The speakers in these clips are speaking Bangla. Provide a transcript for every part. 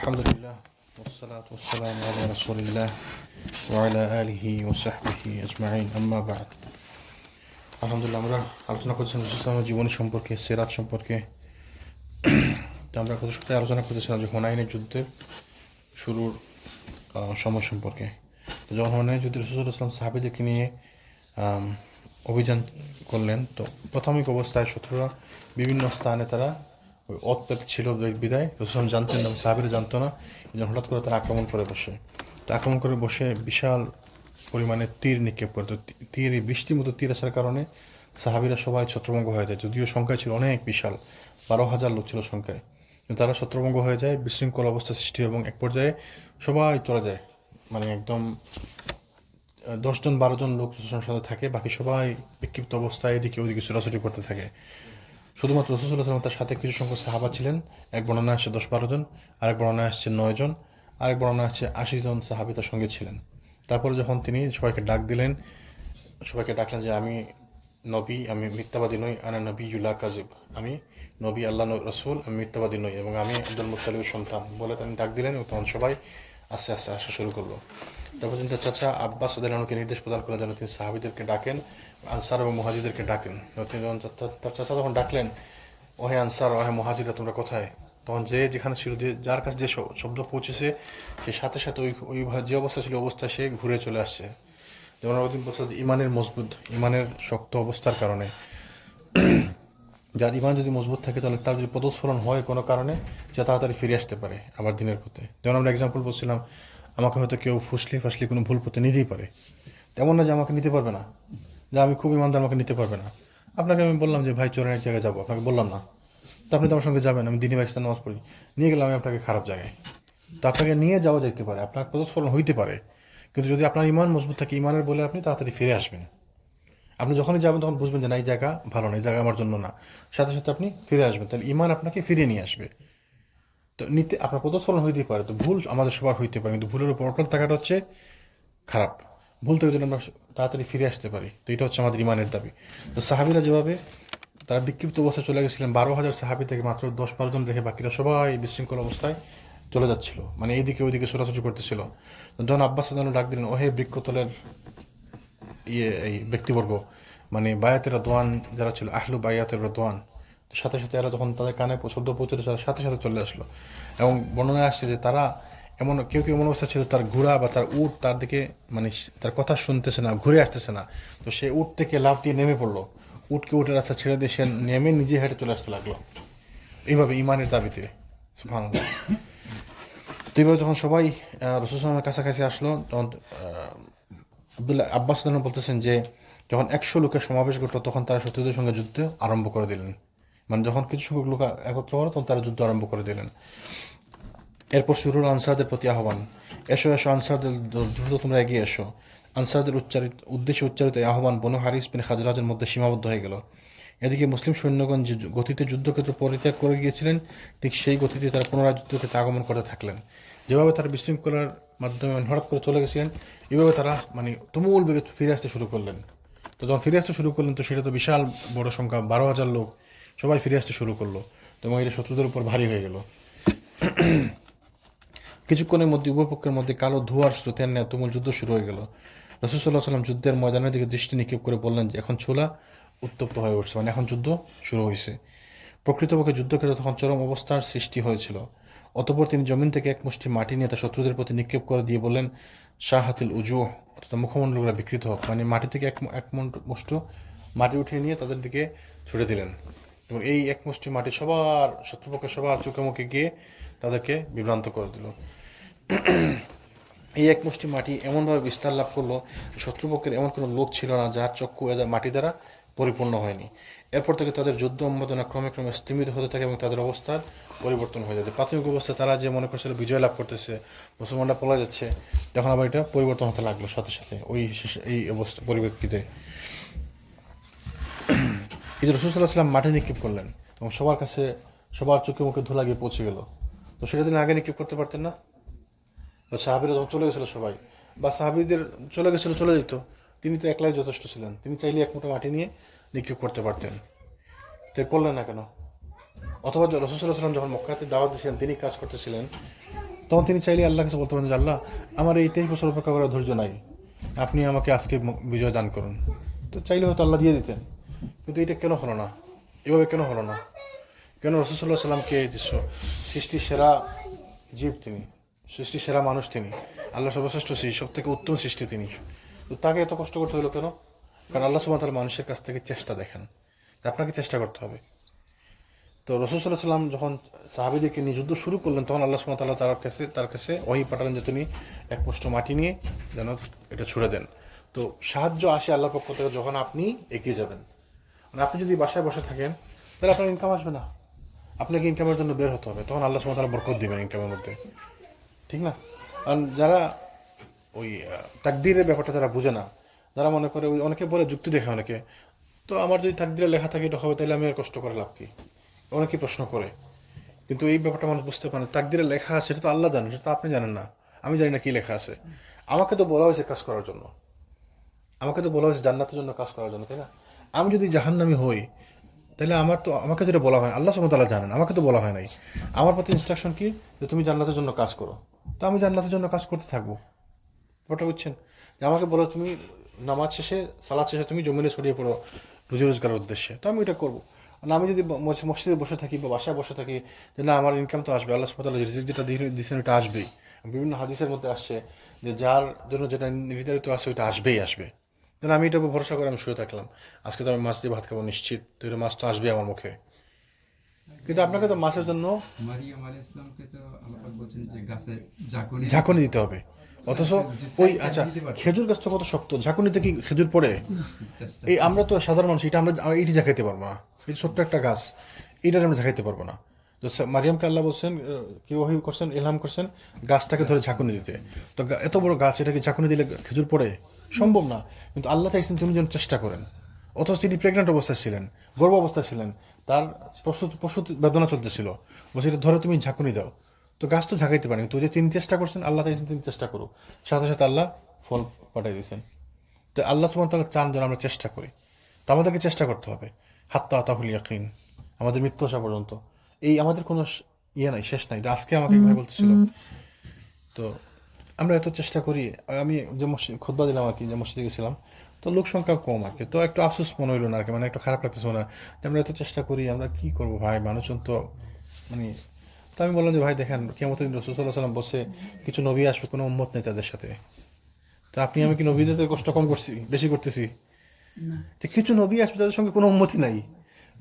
আলহামদুলিল্লাহ ওয়াসসালাতু ওয়াসসালামু আলা রাসূলিল্লাহ ওয়া আলা আলিহি ওয়া সাহবিহি আজমাইন আম্মা বা'দ। আলহামদুলিল্লাহ, আমরা আলোচনা করছিলাম রাসূলুল্লাহর জীবনী সম্পর্কে, সিরাত সম্পর্কে। তো আমরা গত সপ্তাহে আলোচনা করতেছিলাম যে হুনাইনের যুদ্ধের শুরুর সময় সম্পর্কে। তো যখন হুনাইনের যুদ্ধে রাসূলুল্লাহ সাল্লাল্লাহু আলাইহি ওয়াসাল্লাম সাহাবীদেরকে নিয়ে অভিযান করলেন, তো প্রাথমিক অবস্থায় শত্রুরা বিভিন্ন স্থানে তারা ওই অতপেত ছিল বিদায় রাসূলুল্লাহ জানতেন না, সাহাবীরা জানতো না। হঠাৎ করে তারা আক্রমণ করে বসে, তো আক্রমণ করে বসে বিশাল পরিমাণে তীর নিক্ষেপ করে। তো তীর, এই বৃষ্টির মতো তীর আসার কারণে সাহাবীরা সবাই ছত্রভঙ্গ হয়ে যায়। যদিও সংখ্যায় ছিল অনেক বিশাল, 12,000 লোক ছিল সংখ্যায়, কিন্তু তারা ছত্রভঙ্গ হয়ে যায়, বিশৃঙ্খল অবস্থা সৃষ্টি হয় এবং এক পর্যায়ে সবাই চলে যায়। মানে একদম 10-12 জন লোক রাসূলের সাথে থাকে, বাকি সবাই বিক্ষিপ্ত অবস্থায় এদিকে ওদিকে ছোটাছুটি করতে থাকে। শুধুমাত্র রাসূল সাল্লাল্লাহু আলাইহি ওয়াসাল্লাম তার সাথে কিছু সংখ্যক সাহাবা ছিলেন। এক বর্ণনা আসছে 10-12 জন, আরেক বর্ণনা আসছে 9 জন, আরেক বর্ণনা আসছে 80 জন সাহাবী তার সঙ্গে ছিলেন। তারপরে যখন তিনি সবাইকে ডাকলেন যে আমি নবী, আমি মিথ্যাবাদী নই, আনা নবিয়্যুল কাযিব, আমি নবী, আল্লাহ রাসূল, আমি মিথ্যাবাদী নই এবং আমি আব্দুল মুত্তালিবের সন্তান বলে তিনি ডাক দিলেন। এবং তখন সবাই আস্তে আস্তে আসা শুরু করলো। তারপর তিনি তার চাচা আব্বাস রাদিয়াল্লাহু আনহুকে নির্দেশ প্রদান করলেন যেন তিনি সাহাবীদেরকে ডাকেন, আনসার এবং মুহাজিরদেরকে ডাকেন। তিনি যখন তার চাচা যখন ডাকলেন, ওহে আনসার, ওহে মুহাজিররা, তোমরা কোথায়? তখন যে যেখানে ছিল, যার কাছে যে শব্দ পৌঁছেছে, সে সাথে সাথে ওই যে অবস্থা ছিল অবস্থায় সে ঘুরে চলে আসছে। যেমন ওইদিন বলছে যে ইমানের শক্ত অবস্থার কারণে, যার ইমান যদি মজবুত থাকে তাহলে তার যদি পদস্ফলন হয় কোনো কারণে, সে তাড়াতাড়ি ফিরে আসতে পারে আবার দিনের পথে। যেমন আমরা এক্সাম্পল বলছিলাম, আমাকে হয়তো কেউ ফাঁসলি কোনো ভুল পথে নিতেই পারে। তেমন না যে আমাকে নিতে পারবে না, যে আমি খুব ইমানদার, আমাকে নিতে পারবে না। আপনাকে আমি বললাম যে ভাই চোরের এক জায়গায় যাবো, আপনাকে বললাম না, তো আপনি তো আমার সঙ্গে যাবেন, আমি দিনী বাইশটা নামাজ পড়ি, নিয়ে গেলাম আমি আপনাকে খারাপ জায়গায়, তো আপনাকে নিয়ে যাওয়া যেতে পারে, আপনার পদস্ফলন হইতে পারে। কিন্তু যদি আপনার ইমান মজবুত থাকে, ইমানের বলে আপনি তাড়াতাড়ি ফিরে আসবেন। আপনি যখনই যাবেন তখন বুঝবেন যে না, এই জায়গা ভালো না, এই জায়গা আমার জন্য না, সাথে সাথে আপনি ফিরে আসবেন। তাহলে ইমান আপনাকে ফিরিয়ে নিয়ে আসবে। তো নিতে আপনার পদস্ফলন হইতেই পারে, তো ভুল আমাদের সবার হইতে পারে, কিন্তু ভুলের উপর অটল থাকাটা হচ্ছে খারাপ। ভুল থেকে যদি আমরা তাড়াতাড়ি ফিরে আসতে পারি, তো এটা হচ্ছে আমাদের ইমানের দাবি। তো সাহাবীরা যেভাবে তারা বিক্ষিপ্ত অবস্থায় চলে গেছিলেন, 12,000 সাহাবী থেকে মাত্র 10-12 জন রেখে বাকিরা সবাই বিশৃঙ্খল অবস্থায় চলে যাচ্ছিল, মানে এইদিকে ওইদিকে ছোটাছুটি করতেছিল। যখন আব্বাস ডাক দিলেন, ওহে বৃক্ষতলের এই ব্যক্তিবর্গ, মানে বায়াতের দোয়ান যারা ছিল, আহলু বায়াতের দোয়ান, সাথে সাথে এরা যখন তাদের কানে শব্দ পৌঁছতে, তারা সাথে সাথে চলে আসলো। এবং বর্ণনায় আসছে যে তারা কেউ এমন অবস্থা ছিল, তার ঘোড়া বা তার উট তার দিকে, মানে তার কথা শুনতেছে না, ঘুরে আসতেছে না। তো সে উট থেকে লাফ দিয়ে নেমে পড়লো, উটকে উটের রাস্তা ছেড়ে দিয়ে সে নেমে নিজে হেঁটে চলে আসতে লাগলো, এইভাবে ইমানের দাবিতে। সুবহানাল্লাহ। তো এইভাবে যখন সবাই রাসূল সাল্লাল্লাহু কাছাকাছি আসলো, তখন আব্বাস বলতেছেন যে যখন 100 লোকের সমাবেশ ঘটলো, তখন তারা শত্রুদের সঙ্গে যুদ্ধ আরম্ভ করে দিলেন। মানে যখন কিছু সংখ্যক লোক একত্র হলো, তখন তারা যুদ্ধ আরম্ভ করে দিলেন। এরপর শুরু হলো আনসারদের প্রতি আহ্বান, এসো এসো আনসারদের, দ্রুত তোমরা এগিয়ে এসো। আনসারদের উদ্দেশ্যে উচ্চারিত এই আহ্বান বনু হারিস বিন খাজরাজের মধ্যে সীমাবদ্ধ হয়ে গেল। এদিকে মুসলিম সৈন্যগণ যে গতিতে যুদ্ধক্ষেত্র পরিত্যাগ করে গিয়েছিলেন, ঠিক সেই গতিতে তারা পুনরায় যুদ্ধক্ষেত্রে আগমন করতে থাকলেন। যেভাবে তারা বিশৃঙ্খলার মাধ্যমে হঠাৎ করে চলে গেছিলেন, এইভাবে তারা মানে তুমুল বেগে ফিরে আসতে শুরু করলেন। তো যখন ফিরে আসতে শুরু করলেন, তো সেটা তো বিশাল বড় সংখ্যা, 12,000 লোক সবাই ফিরে আসতে শুরু করলো। তো এটা শত্রুদের উপর ভারী হয়ে গেল। কিছুক্ষণের মধ্যে উভয় পক্ষের মধ্যে কালো ধোঁয়ার স্রোতের ন্যায় তুমুল যুদ্ধ শুরু হয়ে গেল। রাসূল সাল্লাল্লাহু আলাইহি ওয়াসাল্লাম যুদ্ধের ময়দানের দিকে দৃষ্টি নিক্ষেপ করে বললেন যে এখন চুলা উত্তপ্ত হয়ে উঠছে, মানে এখন যুদ্ধ শুরু হয়েছে। প্রকৃতপক্ষে যুদ্ধক্ষেত্রে তখন চরম অবস্থার সৃষ্টি হয়েছিল। অতঃপর তিনি জমিন থেকে এক মুষ্টি মাটি নিয়ে তার শত্রুদের প্রতি নিক্ষেপ করে দিয়ে বললেন, শাহাতিল উজুহ, অর্থাৎ মুখমণ্ডলগুলো বিকৃত হোক। মানে মাটি থেকে এক মুষ্টি মাটি উঠিয়ে নিয়ে তাদের দিকে ছুড়ে দিলেন, এবং এই এক মুষ্টি মাটি সবার শত্রুপক্ষের সবার চোখে মুখে গিয়ে তাদেরকে বিভ্রান্ত করে দিল। এই এক মুষ্টি মাটি এমনভাবে বিস্তার লাভ করলো, শত্রুপক্ষের এমন কোনো লোক ছিল না যার চক্ষু মাটি দ্বারা পরিপূর্ণ হয়নি। এরপর থেকে তাদের যুদ্ধ উন্মাদনা ক্রমে ক্রমে স্তিমিত হতে থাকে এবং তাদের অবস্থার পরিবর্তন হয়ে যাবে। প্রাথমিক অবস্থায় তারা যে মনে করছিল বিজয় লাভ করতেছে, মুসলমানরা পলা যাচ্ছে, তখন আবার এটা পরিবর্তন হতে লাগলো সাথে সাথে এই অবস্থা পরিপ্রেক্ষিতে। কিন্তু রাসূল সাল্লাল্লাহু আলাইহি ওয়াসাল্লাম মাঠে নিক্ষেপ করলেন এবং সবার চোখে মুখে ধুলা গিয়ে পৌঁছে গেল। তো সেটা তিনি আগে নিক্ষেপ করতে পারতেন না? বা সাহাবীরা যখন চলে গেছিল সবাই, বা সাহাবীদের চলে যেত, তিনি তো একলাই যথেষ্ট ছিলেন, তিনি চাইলে এক মুঠো মাটি নিয়ে নিক্ষেপ করতে পারতেন। তো করলেন না কেন? অথবা রাসূল সাল্লাল্লাহু আলাইহি ওয়াসাল্লাম যখন মক্কাতে দাওয়াত দিয়েছিলেন, তিনি কাজ করতেছিলেন, তখন তিনি চাইলে আল্লাহ কাছে বলতে পারেন যে আল্লাহ আমার এই 23 বছর অপেক্ষা করার ধৈর্য নাই, আপনি আমাকে আজকে বিজয় দান করুন। তো চাইলে হয়তো আল্লাহ দিয়ে দিতেন। কিন্তু এটা কেন হলো না? এভাবে কেন হলো না? কেন রাসূলুল্লাহ সাল্লাল্লাহু আলাইহি সাল্লামকে সৃষ্টির সেরা জীব তিনি, সৃষ্টির সেরা মানুষ তিনি, আল্লাহ সর্বশ্রেষ্ঠ সব থেকে উত্তম সৃষ্টি তিনি, তো তাকে এত কষ্ট করতে হলো কেন? কারণ আল্লাহ সুবহানাহু ওয়া তাআলা মানুষের কাছ থেকে চেষ্টা দেখেন, আপনাকে চেষ্টা করতে হবে। তো রাসূল সাল্লাল্লাহু আলাইহি সাল্লাম যখন সাহাবীদেরকে নিয়ে যুদ্ধ শুরু করলেন, তখন আল্লাহ সুবহানাহু ওয়া তাআলা তার কাছে ওহী পাঠালেন যে তিনি এক মুষ্ঠ মাটি নিয়ে যেন এটা ছুড়ে দেন। তো সাহায্য আসে আল্লাহর পক্ষ থেকে যখন আপনি এগিয়ে যাবেন। মানে আপনি যদি বাসায় বসে থাকেন তাহলে আপনার ইনকাম আসবে না, আপনাকে ইনকামের জন্য বের হতে হবে, তখন আল্লাহ সুবহানাহু ওয়া তাআলা বরকত দিবেন ইনকামের মধ্যে, ঠিক না? কারণ যারা ওই তাকদীরের ব্যাপারটা যারা বুঝে না, যারা মনে করে ওই অনেকে বলে যুক্তি দেখে অনেকে, তো আমার যদি তাকদীরে লেখা থাকে এটা হবে তাহলে আমি আর কষ্ট করে লাভ কি, অনেকে প্রশ্ন করে। কিন্তু এই ব্যাপারটা মানুষ বুঝতে পারে না, তাকদীরে লেখা আছে সেটা তো আল্লাহ জানেন, সেটা তো আপনি জানেন না, আমি জানি না কি লেখা আছে। আমাকে তো বলা হয়েছে কাজ করার জন্য, আমাকে তো বলা হয়েছে জান্নাতের জন্য কাজ করার জন্য, তাই না? আমি যদি জাহান্নামী হই তাহলে আমাকে যেটা বলা হয় আল্লাহ সুবহানাহু ওয়া তাআলা জানেন, আমাকে তো বলা হয় নাই। আমার প্রতি ইনস্ট্রাকশন কি যে তুমি জান্নাতের জন্য কাজ করো, তো আমি জান্নাতের জন্য কাজ করতে থাকবো। ওটা বুঝছেন? যে আমাকে বলো তুমি নামাজ শেষে সালাত শেষে তুমি জমিনে ছড়িয়ে পড়ো রুজি রোজগারের উদ্দেশ্যে, তো আমি এটা করবো। না আমি যদি মসজিদে বসে থাকি বা বাসায় বসে থাকি যে না আমার ইনকাম তো আসবে, আল্লাহ সুবহানাহু ওয়া তাআলা রিজিক যেটা দিয়েছেন ওটা আসবেই। বিভিন্ন হাদিসের মধ্যে আসছে যে যার জন্য যেটা নির্ধারিত আছে ওইটা আসবেই আসবে। তাহলে আমি এটার উপর ভরসা করে আমি শুয়ে থাকলাম, আজকে তো আমি মাছ দিয়ে ভাত খাবো নিশ্চিত, তো এটা মাছ তো আসবে আমার মুখে। কিন্তু আপনাকে তো মাছের জন্য মারিয়াম আলাইহিস সালামকে তো আল্লাহ পাক বলেছেন যে গাছে ঝাঁকুনি ঝাঁকুনি দিতে হবে, অথচ ওই আচ্ছা খেজুর গাছ তো কত শক্ত, ঝাঁকুনিতে কি খেজুর পড়ে? এই আমরা তো সাধারণ মানুষ, এটা আমরা এইটি ঝাঁকাইতে পারবো না, এই ছোট্ট একটা গাছ, এইটার আমরা ঝাঁকাইতে পারবো না। তো মারিয়ামকে আল্লাহ বলছেন, কি ওহী করছেন, ইলহাম করছেন গাছটাকে ধরে ঝাঁকুনি দিতে। তো এত বড় গাছ, এটাকে ঝাঁকুনি দিলে খেজুর পড়ে? সম্ভব না। কিন্তু আল্লাহ চাইছেন তুমি যেন চেষ্টা করেন। অথচ তিনি প্রেগনেন্ট অবস্থায় ছিলেন, গর্ভ অবস্থায় ছিলেন, তার প্রসূতি বেদনা চলতেছিল, বলছে এটা ধরে তুমি ঝাঁকুনি দাও। তো গাছ তো ঝাঁকাইতে পারেনি, তো যে তিনি চেষ্টা করছেন, আল্লাহ চাইছেন তিনি চেষ্টা করুক, সাথে সাথে আল্লাহ ফল পাঠিয়ে দিয়েছেন। তো আল্লাহ সুবহানাহু ওয়া তাআলা চান যেন আমরা চেষ্টা করি, তো আমাদেরকে চেষ্টা করতে হবে হাত্তা আতাহুল ইয়াকিন, আমাদের মৃত্যু আসা পর্যন্ত। এই আমাদের কোনো ইয়ে নাই, শেষ নাই। আজকে আমাকে ভাই বলতেছিল, তো আমরা এত চেষ্টা করি। আমি যে মসজিদ খুতবা দিলাম আর কি, যে মসজিদে গেছিলাম, তো লোক সংখ্যা কম আর কি, তো একটু আফসোস মনে হইলো না আর কি, মানে একটু খারাপ লাগতেছে না যে আমরা এত চেষ্টা করি, আমরা কি করবো ভাই, মানুষজন তো মানে। তো আমি বললাম যে ভাই দেখেন কিয়ামতের দিন রাসূল সাল্লাল্লাহু আলাইহি ওয়াসাল্লাম বলছে কিছু নবী আসবে, কোনো উম্মত নেই তাদের সাথে। তো আপনি আমি কি নবীদের কষ্ট কম করছি, বেশি করতেছি? তো কিছু নবী আসবে তাদের সঙ্গে কোনো উম্মতি নাই,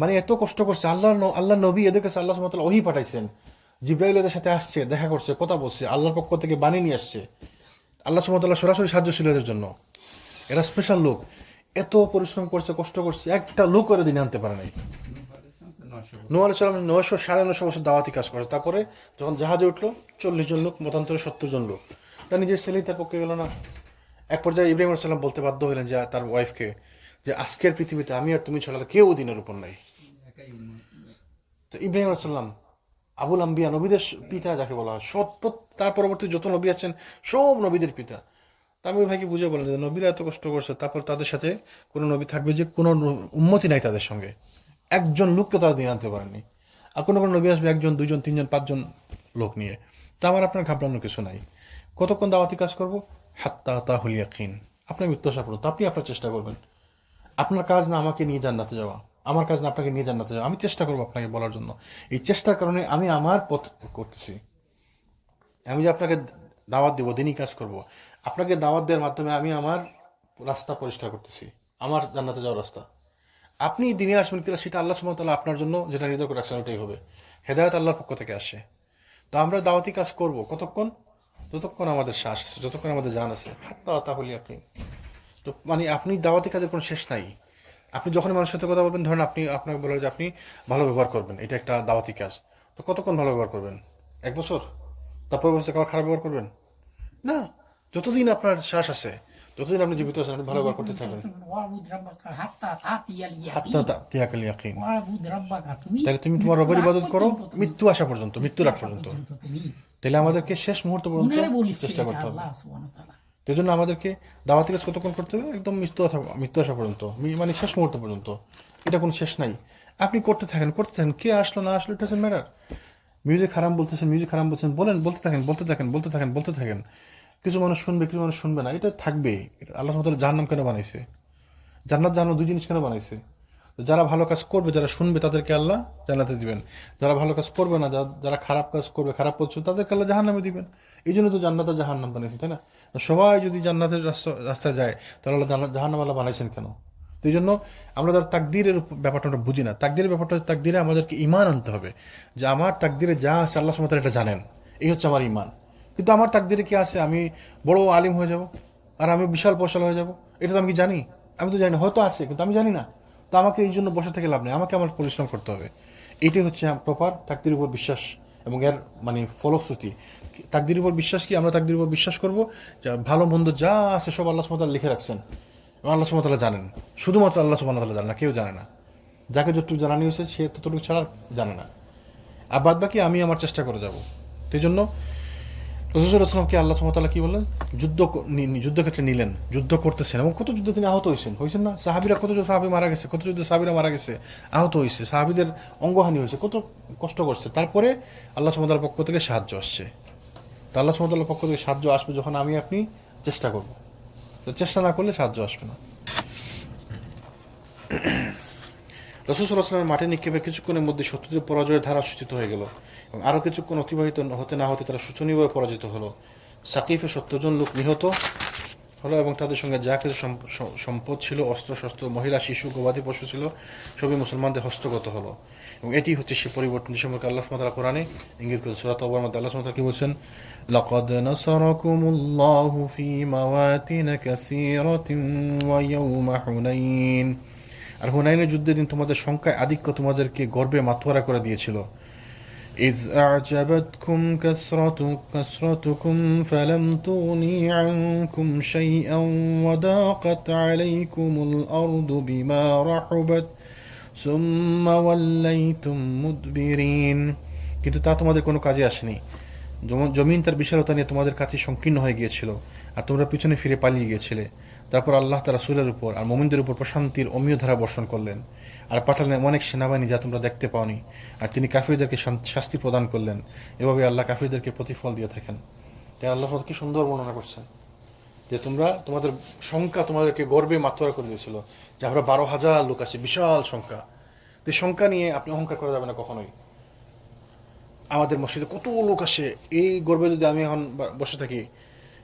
মানে এত কষ্ট করছে আল্লাহ নবী এদের কাছে আল্লাহ সুবহানাহু ওয়া তাআলা ওহী পাঠাইছেন, জিবরাইল এদের সাথে আসছে, দেখা করছে, কথা বলছে, আল্লাহর পক্ষ থেকে বাণী নিয়ে আসছে, আল্লাহ সুবহানাহু ওয়া তাআলা সরাসরি সাহায্য ছিল এদের জন্য। এরা স্পেশাল লোক, এত পরিশ্রম করছে, কষ্ট করছে, একটা লোক করে দিনে আনতে পারে নাই। নূহ আলাইহিস সালাম 900 বছর দাওয়াতি কাজ করে, তারপরে যখন জাহাজে উঠলো 40 জন লোক, মতান্তরে 70 জন লোক, তার নিজের ছেলেই তার পক্ষে গেল না। এক পর্যায়ে ইব্রাহিম আলাইহিস সালাম বলতে বাধ্য হলেন যে তার ওয়াইফকে যে আজকের পৃথিবীতে আমি আর তুমি ছাড়া কেউ দিনের উপর নাই। তো ইব্রাহিম আলাইহিস সালাম আবুল আম্বিয়া, নবীদের পিতা যাকে বলা হয়, তার পরবর্তী যত নবী আছেন সব নবীদের পিতা। তা আমি ওই ভাইকে বুঝে বলেন যে নবীরা এত কষ্ট করছে, তারপর তাদের সাথে কোনো নবী থাকবে যে কোনো উম্মতি নাই তাদের সঙ্গে, একজন লোককে তারা দিয়ে আনতে পারেনি। আর কোনো কোনো নবী আসবে 1 জন 2 জন 3 জন 5 জন লোক নিয়ে। তা আমার আপনার ঘাবড়ানোর কিছু নাই। কতক্ষণ দাওয়াতি কাজ করবো? হাত্তা আতাহুল ইয়াকিন, আপনার মৃত্যু আসা পর্যন্ত আপনি আপনার চেষ্টা করবেন। আপনার কাজ না আমাকে নিয়ে জান্নাতে যাওয়া, আমার কাজ না আপনাকে নিয়ে জান্নাতে যাওয়া, আমি চেষ্টা করবো আপনাকে বলার জন্য। এই চেষ্টার কারণে আমি আমার পথ করতেছি। আমি যে আপনাকে দাওয়াত দেবো, দিনই কাজ করব, আপনাকে দাওয়াত দেওয়ার মাধ্যমে আমি আমার রাস্তা পরিষ্কার করতেছি, আমার জান্নাতে যাওয়ার রাস্তা। আপনি দিনে আসবেন কিনা সেটা আল্লাহ সুবহানাহু ওয়া তাআলা আপনার জন্য যেটা নির্ধারণ করে রাখছেন ওটাই হবে। হেদায়েত আল্লাহর পক্ষ থেকে আসে। তো আমরা দাওয়াতি কাজ করব কতক্ষণ? যতক্ষণ আমাদের শ্বাস আছে, যতক্ষণ আমাদের জান আছে। হাত্তা আতাহুল ইয়াকিন। তো মানে আপনি দাওয়াতি কাজের কোনো শেষ নাই। আপনি যখন মানুষের সাথে কথা বলবেন, ধরেন আপনাকে বললেন যে আপনি ভালো ব্যবহার করবেন, এটা একটা দাওয়াতি কাজ, তো কতক্ষণ ভালো ব্যবহার করবেন? 1 বছর? তারপর বছর খাবার খারাপ ব্যবহার করবেন না। যতদিন আপনার শ্বাস আছে, যতদিন আপনি জীবিত আছেন, আপনি ভালো ব্যবহার করতে থাকবেন। হাত্তা তাতিয়াকাল ইয়াকিন, তাহলে তুমি তোমার রবের ইবাদত করো মৃত্যু আসা পর্যন্ত, মৃত্যুর আগ পর্যন্ত। তাহলে আমাদেরকে শেষ মুহূর্ত পর্যন্ত চেষ্টা করতে হবে। সেই জন্য আমাদেরকে দাওয়াতি কাজ কতক্ষণ করতে হবে? একদম মৃত্যু আসা পর্যন্ত, মানে শেষ মুহূর্ত পর্যন্ত। এটা কোনো শেষ নাই, আপনি করতে থাকেন। কে আসলো না আসলো ইট ডাজন্ট ম্যাটার। মিউজিক হারাম বলতেছেন, মিউজিক হারাম বলছেন, বলতে থাকেন। কিছু মানুষ শুনবে, কিছু মানুষ শুনবে না, এটা থাকবে। আল্লাহ সুবহানাহু ওয়া তাআলা জাহান্নাম কেন বানাইছে? জান্নাত জাহান্নাম দুই জিনিস কেন বানাইছে? তো যারা ভালো কাজ করবে, যারা শুনবে, তাদেরকে আল্লাহ জান্নাতে দিবেন। যারা ভালো কাজ করবে না, যারা খারাপ কাজ করবে, খারাপ পথ, তাদেরকে আল্লাহ জাহান্নামে দিবেন। এই জন্য তো জান্নাত আর জাহান্নাম বানিয়েছে, তাই না? তো সবাই যদি জান্নাতের রাস্তায় যায়, তাহলে আল্লাহ জাহান্নাম আল্লাহ বানাইছেন কেন? তো এই জন্য আমরা যারা তাকদীরের ব্যাপারটা আমরা বুঝি না। তাকদীরের ব্যাপারটা হচ্ছে, তাকদীরে আমাদেরকে ঈমান আনতে হবে যে আমার তাকদীরে যা আছে আল্লাহ সুবহানাহু ওয়া তাআলা এটা জানেন। এই হচ্ছে আমার ঈমান। কিন্তু আমার তাকদীরে কি আছে? আমি বড় আলিম হয়ে যাব, আর আমি বিশাল পয়সাল হয়ে যাব, এটা তো আমি কি জানি? আমি তো জানি না, হয়তো আছে কিন্তু আমি জানি না। তো আমাকে এই জন্য বসে থেকে লাভ নেই, আমাকে আমার পরিশ্রম করতে হবে। এইটাই হচ্ছে প্রপার তাকদীরের উপর বিশ্বাস এবং এর মানে ফলশ্রুতি। তাকদীরের উপর বিশ্বাস কি? আমরা তাকদীরের উপর বিশ্বাস করব যে ভালো মন্দ যা আছে সব আল্লাহ সুবহানাহু ওয়া তাআলা লিখে রাখছেন এবং আল্লাহ সুবহানাহু ওয়া তাআলা জানেন। শুধুমাত্র আল্লাহ সুবহানাহু ওয়া তাআলা জানেন না, কেউ জানে না। যাকে যতটুকু জানানি হয়েছে সে ততটুকু ছাড়া জানে না। আর বাদ বাকি আমি আমার চেষ্টা করে যাব। সেই জন্য রাসূল আসলামকে আল্লাহ সুবহানাহু ওয়া তাআলা কি বললেন? যুদ্ধক্ষেত্রে নিলেন, যুদ্ধ করতেছেন এবং কত যুদ্ধ তিনি আহত হয়েছেন না? সাহাবীরা কত সাহাবী মারা গেছে, কত যুদ্ধে সাহাবীরা মারা গেছে, আহত হয়েছে, সাহাবীদের অঙ্গহানি হয়েছে, কত কষ্ট করছে। তারপরে আল্লাহ সুবহানাহু ওয়া তাআলার পক্ষ থেকে সাহায্য আসছে। তো আল্লাহ সুবহানাহু ওয়া তাআলার পক্ষ থেকে সাহায্য আসবে যখন আমি আপনি চেষ্টা করব। তো চেষ্টা না করলে সাহায্য আসবে না। রাসূল সাল্লাল্লাহু আলাইহি ওয়াসাল্লামের মাটি নিক্ষেপে কিছুক্ষণের মধ্যে শত্রুদের পরাজয়ের ধারা সূচিত হয়ে গেল এবং আরও কিছুক্ষণ অতিবাহিত হতে না হতে তারা শোচনীয়ভাবে পরাজিত হলো। সাকিফে 70 জন লোক নিহত হলো এবং তাদের সঙ্গে যা কিছু সম্পদ ছিল, অস্ত্র শস্ত্র, মহিলা, শিশু, গবাদি পশু ছিল, সবই মুসলমানদের হস্তগত হলো। এবং এটি হচ্ছে সেই পরিবর্তন যে সম্পর্কে আল্লাহ সুবহানাহু ওয়া তাআলা কোরআনে ইঙ্গিত করেছেন। সূরা তাওবার মধ্যে আল্লাহ সুবহানাহু ওয়া তাআলা কি বলছেন? লাকাদ নাসারাকুমুল্লাহু ফি মাওয়াতিন কাসীরাতিন ওয়া ইয়াওমা হুনাইন। আর হুনাইনের যুদ্ধের দিন তোমাদের সংখ্যায় আধিক্য তোমাদেরকে গর্বে মাতোয়ারা করে দিয়েছিল। إذ أعجبتكم كثرتكم فلم تغني عنكم شيئا وضاقت عليكم الأرض بما رحبت ثم وليتم مدبرين। কিন্তু তা তোমাদের কোনো কাজে আসেনি। জমিন তার বিশালতা নিয়ে তোমাদের কাছে সংকীর্ণ হয়ে গিয়েছিল আর তোমরা পিছনে ফিরে পালিয়ে গিয়েছিলে। তারপর আল্লাহ তাআলা রাসূলের উপর আর মুমিনদের উপর প্রশান্তির অমীয় ধারা বর্ষণ করলেন আর পাঠালেন অনেক সেনাবাহিনী যা তোমরা দেখতে পাওনি। আর তিনি কাফিরদেরকে শাস্তি প্রদান করলেন। এভাবে আল্লাহ কাফিরদেরকে প্রতিফল দিয়ে থাকেন। তাই আল্লাহ কি সুন্দর বর্ণনা করছেন যে তোমাদের সংখ্যা তোমাদেরকে গর্বে মাতোয়ারা করে দিয়েছিল যে আমরা 12,000 লোক আছে, বিশাল সংখ্যা। এই সংখ্যা নিয়ে আপনি অহংকার করা যাবে না কখনোই। আমাদের মসজিদে কত লোক আসে, এই গর্বে যদি আমি এখন বসে থাকি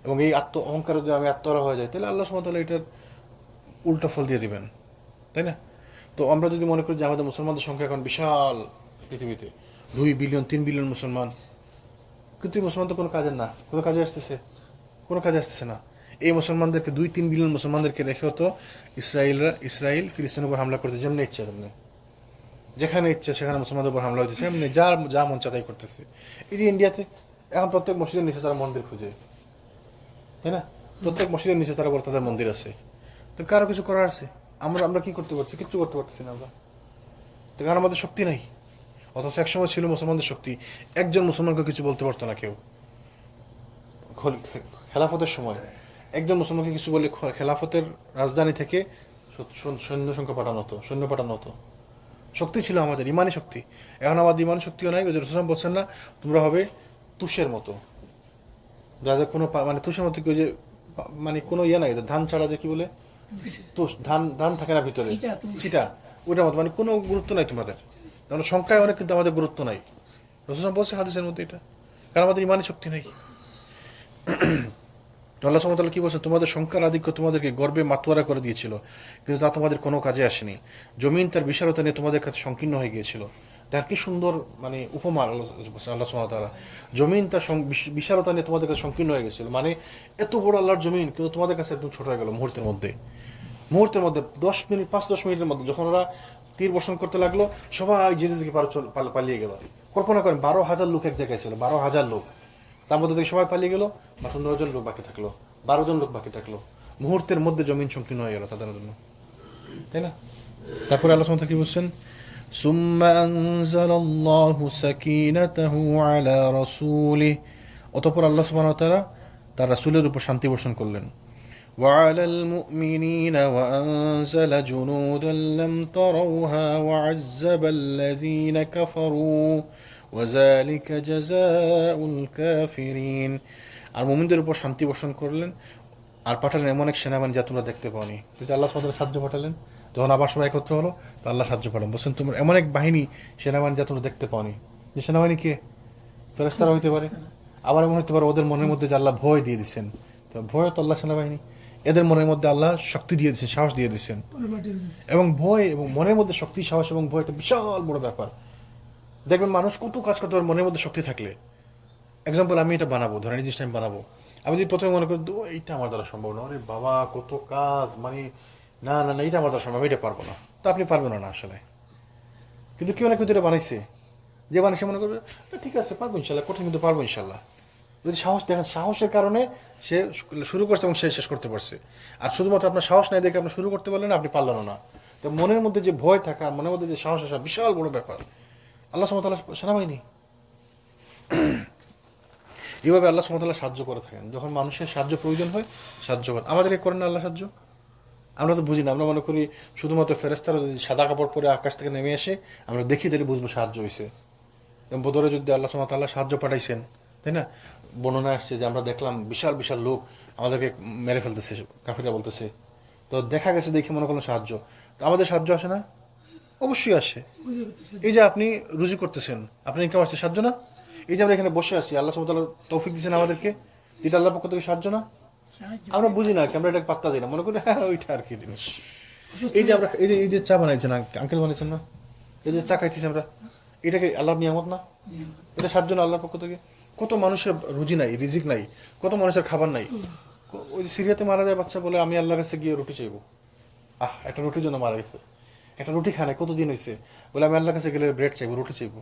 এবং এই অহংকারে যদি আমি আত্মহারা হয়ে যাই, তাহলে আল্লাহ সুবহানাহু ওয়া তাআলা এটার উল্টা ফল দিয়ে দিবেন, তাই না? তো আমরা যদি মনে করি যে আমাদের মুসলমানদের সংখ্যা এখন বিশাল পৃথিবীতে 2 বিলিয়ন 3 বিলিয়ন মুসলমান, কিন্তু এই মুসলমান তো কোনো কাজের না, কোনো কাজে আসতেছে না। এই মুসলমানদেরকে 2-3 বিলিয়ন মুসলমানদেরকে রেখে হতো ইসরায়েল ফিলিস্তিনের উপর হামলা করতে যেমনি ইচ্ছে তেমনি, যেখানে ইচ্ছে সেখানে মুসলমানদের উপর হামলা হচ্ছে, এমনি যা মন চায় তাই করতেছে। এই যে ইন্ডিয়াতে এখন প্রত্যেক মসজিদের নিচে তারা মন্দির খুঁজে, তাই না? প্রত্যেক মসজিদের নিচে তারা বলে তাদের মন্দির আছে। তো কারো কিছু করার আছে? আমরা কি করতে পারছি? কিচ্ছু করতে পারতেছি না আমরা। তো কারণ আমাদের শক্তি নাই। অথচ একসময় ছিল মুসলমানদের শক্তি, একজন মুসলমানকে কিছু বলতে পারতো না কেউ। খেলাফতের সময় একজন মুসলমানকে কিছু বলে খেলাফতের রাজধানী থেকে সৈন্য পাঠানো হতো। শক্তি ছিল আমাদের, ইমানি শক্তি। এখন আমাদের ইমানি শক্তিও নাই। রাসূল বলছেন না তোমরা হবে তুষের মতো, যাদের কোনো মানে তুষের মতো যে মানে কোনো ইয়ে নাই, ধান ছাড়া যে কি বলে তুষ, ধান থাকে না ভিতরে, চিটা, ওইটার মতো, মানে কোনো গুরুত্ব নাই তোমাদের। তাহলে সংখ্যায় অনেক, কিন্তু আমাদের গুরুত্ব নাই। রাসূল বলছে হাদিসের মধ্যে এটা, কারণ আমাদের ইমানি শক্তি নাই। আল্লাহ সুবহানাহু ওয়া তাআলা কি বলছেন? তোমাদের সংখ্যার আধিক্য তোমাদেরকে গর্বে মাতোয়ারা করে দিয়েছিল, কিন্তু তা তোমাদের কোনো কাজে আসেনি। জমিন তার বিশালতা নিয়ে তোমাদের কাছে সংকীর্ণ হয়ে গিয়েছিল। তার কি সুন্দর মানে উপমা আল্লাহ সুবহানাহু ওয়া তাআলা। জমিন তার বিশালতা নিয়ে তোমাদের কাছে সংকীর্ণ হয়ে গেছিল, মানে এত বড় আল্লাহর জমিন, কিন্তু তোমাদের কাছে একদম ছোট হয়ে গেল মুহূর্তের মধ্যে। 5-10 মিনিটের মধ্যে যখন ওরা তীর বর্ষণ করতে লাগলো, সবাই যে দিকে পালিয়ে গেল। কল্পনা করেন 12,000 লোক এক জায়গায় ছিল, 12,000 লোক, তার মধ্যে থেকে সবাই পালিয়ে গেল, মাত্র 9 জন লোক বাকি থাকলো, 12 জন লোক বাকি থাকলো। মুহূর্তের মধ্যে জমিন সংকীর্ণ হয়ে গেল তাদের জন্য, তাই না? তারপরে আল্লাহ সুবহানাহু ওয়া তাআলা কি বলছেন? সুম্মা আনজালাল্লাহু সাকিনাতাহু আলা রাসূলিহি, অতঃপর আল্লাহ সুবহানাহু ওয়া তাআলা তার রাসূলের উপর শান্তি বর্ষণ করলেন। وعلى المؤمنين وأنزل جنودا لم تروها وعذب الذين كفروا وذلك جزاء الكافرين। আর মুমিনদের উপর শান্তি বর্ষণ করলেন আর পাঠালেন এমন এক সেনাবাহিনী যা তোমরা দেখতে পাওনি। যদি আল্লাহ সুবহানাহু ওয়া তাআলা সাহায্য পাঠালেন, যখন আবার সবাই একত্র হলো, তো আল্লাহ সাহায্য পাঠালেন, বলছেন তোমরা এমন এক বাহিনী সেনাবাহিনী যা তোমরা দেখতে পাওনি। যে সেনাবাহিনী কে? ফেরেশতারা হইতে পারে, আবার এমন হতে পারে ওদের মনের মধ্যে যে আল্লাহ ভয় দিয়ে দিচ্ছেন, তো ভয় তো আল্লাহ সেনাবাহিনী। এদের মনের মধ্যে আল্লাহ শক্তি দিয়ে দিচ্ছেন, সাহস দিয়ে দিচ্ছেন। এবং ভয় এবং মনের মধ্যে শক্তি, সাহস এবং ভয় একটা বিশাল বড় ব্যাপার। দেখবেন মানুষ কত কাজ করতে পারে মনের মধ্যে শক্তি থাকলে। এক্সাম্পল, আমি এটা বানাবো, ধরেন এই জিনিসটা আমি বানাবো, আমি যদি প্রথমে মনে করি এইটা আমার দ্বারা সম্ভব না, আরে বাবা কত কাজ, মানে না না না এটা আমার দ্বারা সম্ভব, আমি এটা পারবো না, তো আপনি পারবেন না আসলে। কিন্তু কেউ না কেউ এটা বানাইছে, যে বানিয়েছে মনে করবে ঠিক আছে পারবো ইনশাল্লাহ, কঠিন কিন্তু পারবো ইনশাল্লাহ। যদি সাহস দেখেন, সাহসের কারণে সে শুরু করছে এবং সে শেষ করতে পারছে। আর শুধুমাত্র আপনার সাহস নাই দেখে আপনি শুরু করতে পারলেন না, আপনি পারলেন না। তো মনের মধ্যে যে ভয় থাকা, মনের মধ্যে যে সাহস আসা, বিশাল বড় ব্যাপার। আল্লাহ সুবহানাহু ওয়া তাআলা সেনাবাহিনী এইভাবে আল্লাহ সুবহানাহু ওয়া তাআলা সাহায্য করে থাকেন। যখন মানুষের সাহায্য প্রয়োজন হয়, সাহায্য করেন। আমাদেরকে করেন না আল্লাহ সাহায্য? আমরা তো বুঝি না, আমরা মনে করি শুধুমাত্র ফেরেশতারা যদি সাদা কাপড় পরে আকাশ থেকে নেমে আসে, আমরা দেখি তাহলে বুঝবো সাহায্য হয়েছে। এবং বদরের যুদ্ধে আল্লাহ সুবহানাহু ওয়া তাআলা সাহায্য পাঠাইছেন, তাই না? বর্ণনা আসছে যে আমরা দেখলাম বিশাল বিশাল লোক আমাদেরকে মেরে ফেলতেছে, কাফিররা বলতেছে। তো দেখা গেছে, দেখে মনে করলাম সাহায্য। তো আমাদের সাহায্য আসে না? অবশ্যই আসে। এই যে আপনি রুজি করতেছেন, আপনি ইনকাম আসছে, সাহায্য না? এই যে আমরা এখানে বসে আছি, আল্লাহ সুবহানাহু ওয়া তাআলা তৌফিক দিয়েছেন আমাদেরকে, এটা আল্লাহর পক্ষ থেকে সাহায্য না? আমরা বুঝি না, আমরা এটাকে পাত্তা দিই না, মনে করি হ্যাঁ ওইটা আর কি জিনিস। এই যে আমরা এই যে চা বানাইছেন, আঙ্কেল বানাইছেন না, এই যে চা খাইতেছি আমরা, এটাকে আল্লাহর নিয়ামত না? এটা সাহায্য না আল্লাহর পক্ষ থেকে? কত মানুষের রুজি নাই, রিজিক নাই, কত মানুষের খাবার নাই। ওই সিরিয়াতে মারা যায় বাচ্চা, বলে আমি আল্লাহর কাছে গিয়ে রুটি চাইবো। একটা রুটির জন্য মারা গেছে, একটা রুটি খায় না, কতদিন হয়েছে, বলে আমি আল্লাহর কাছে গেলে ব্রেড চাইবো, রুটি চাইবো।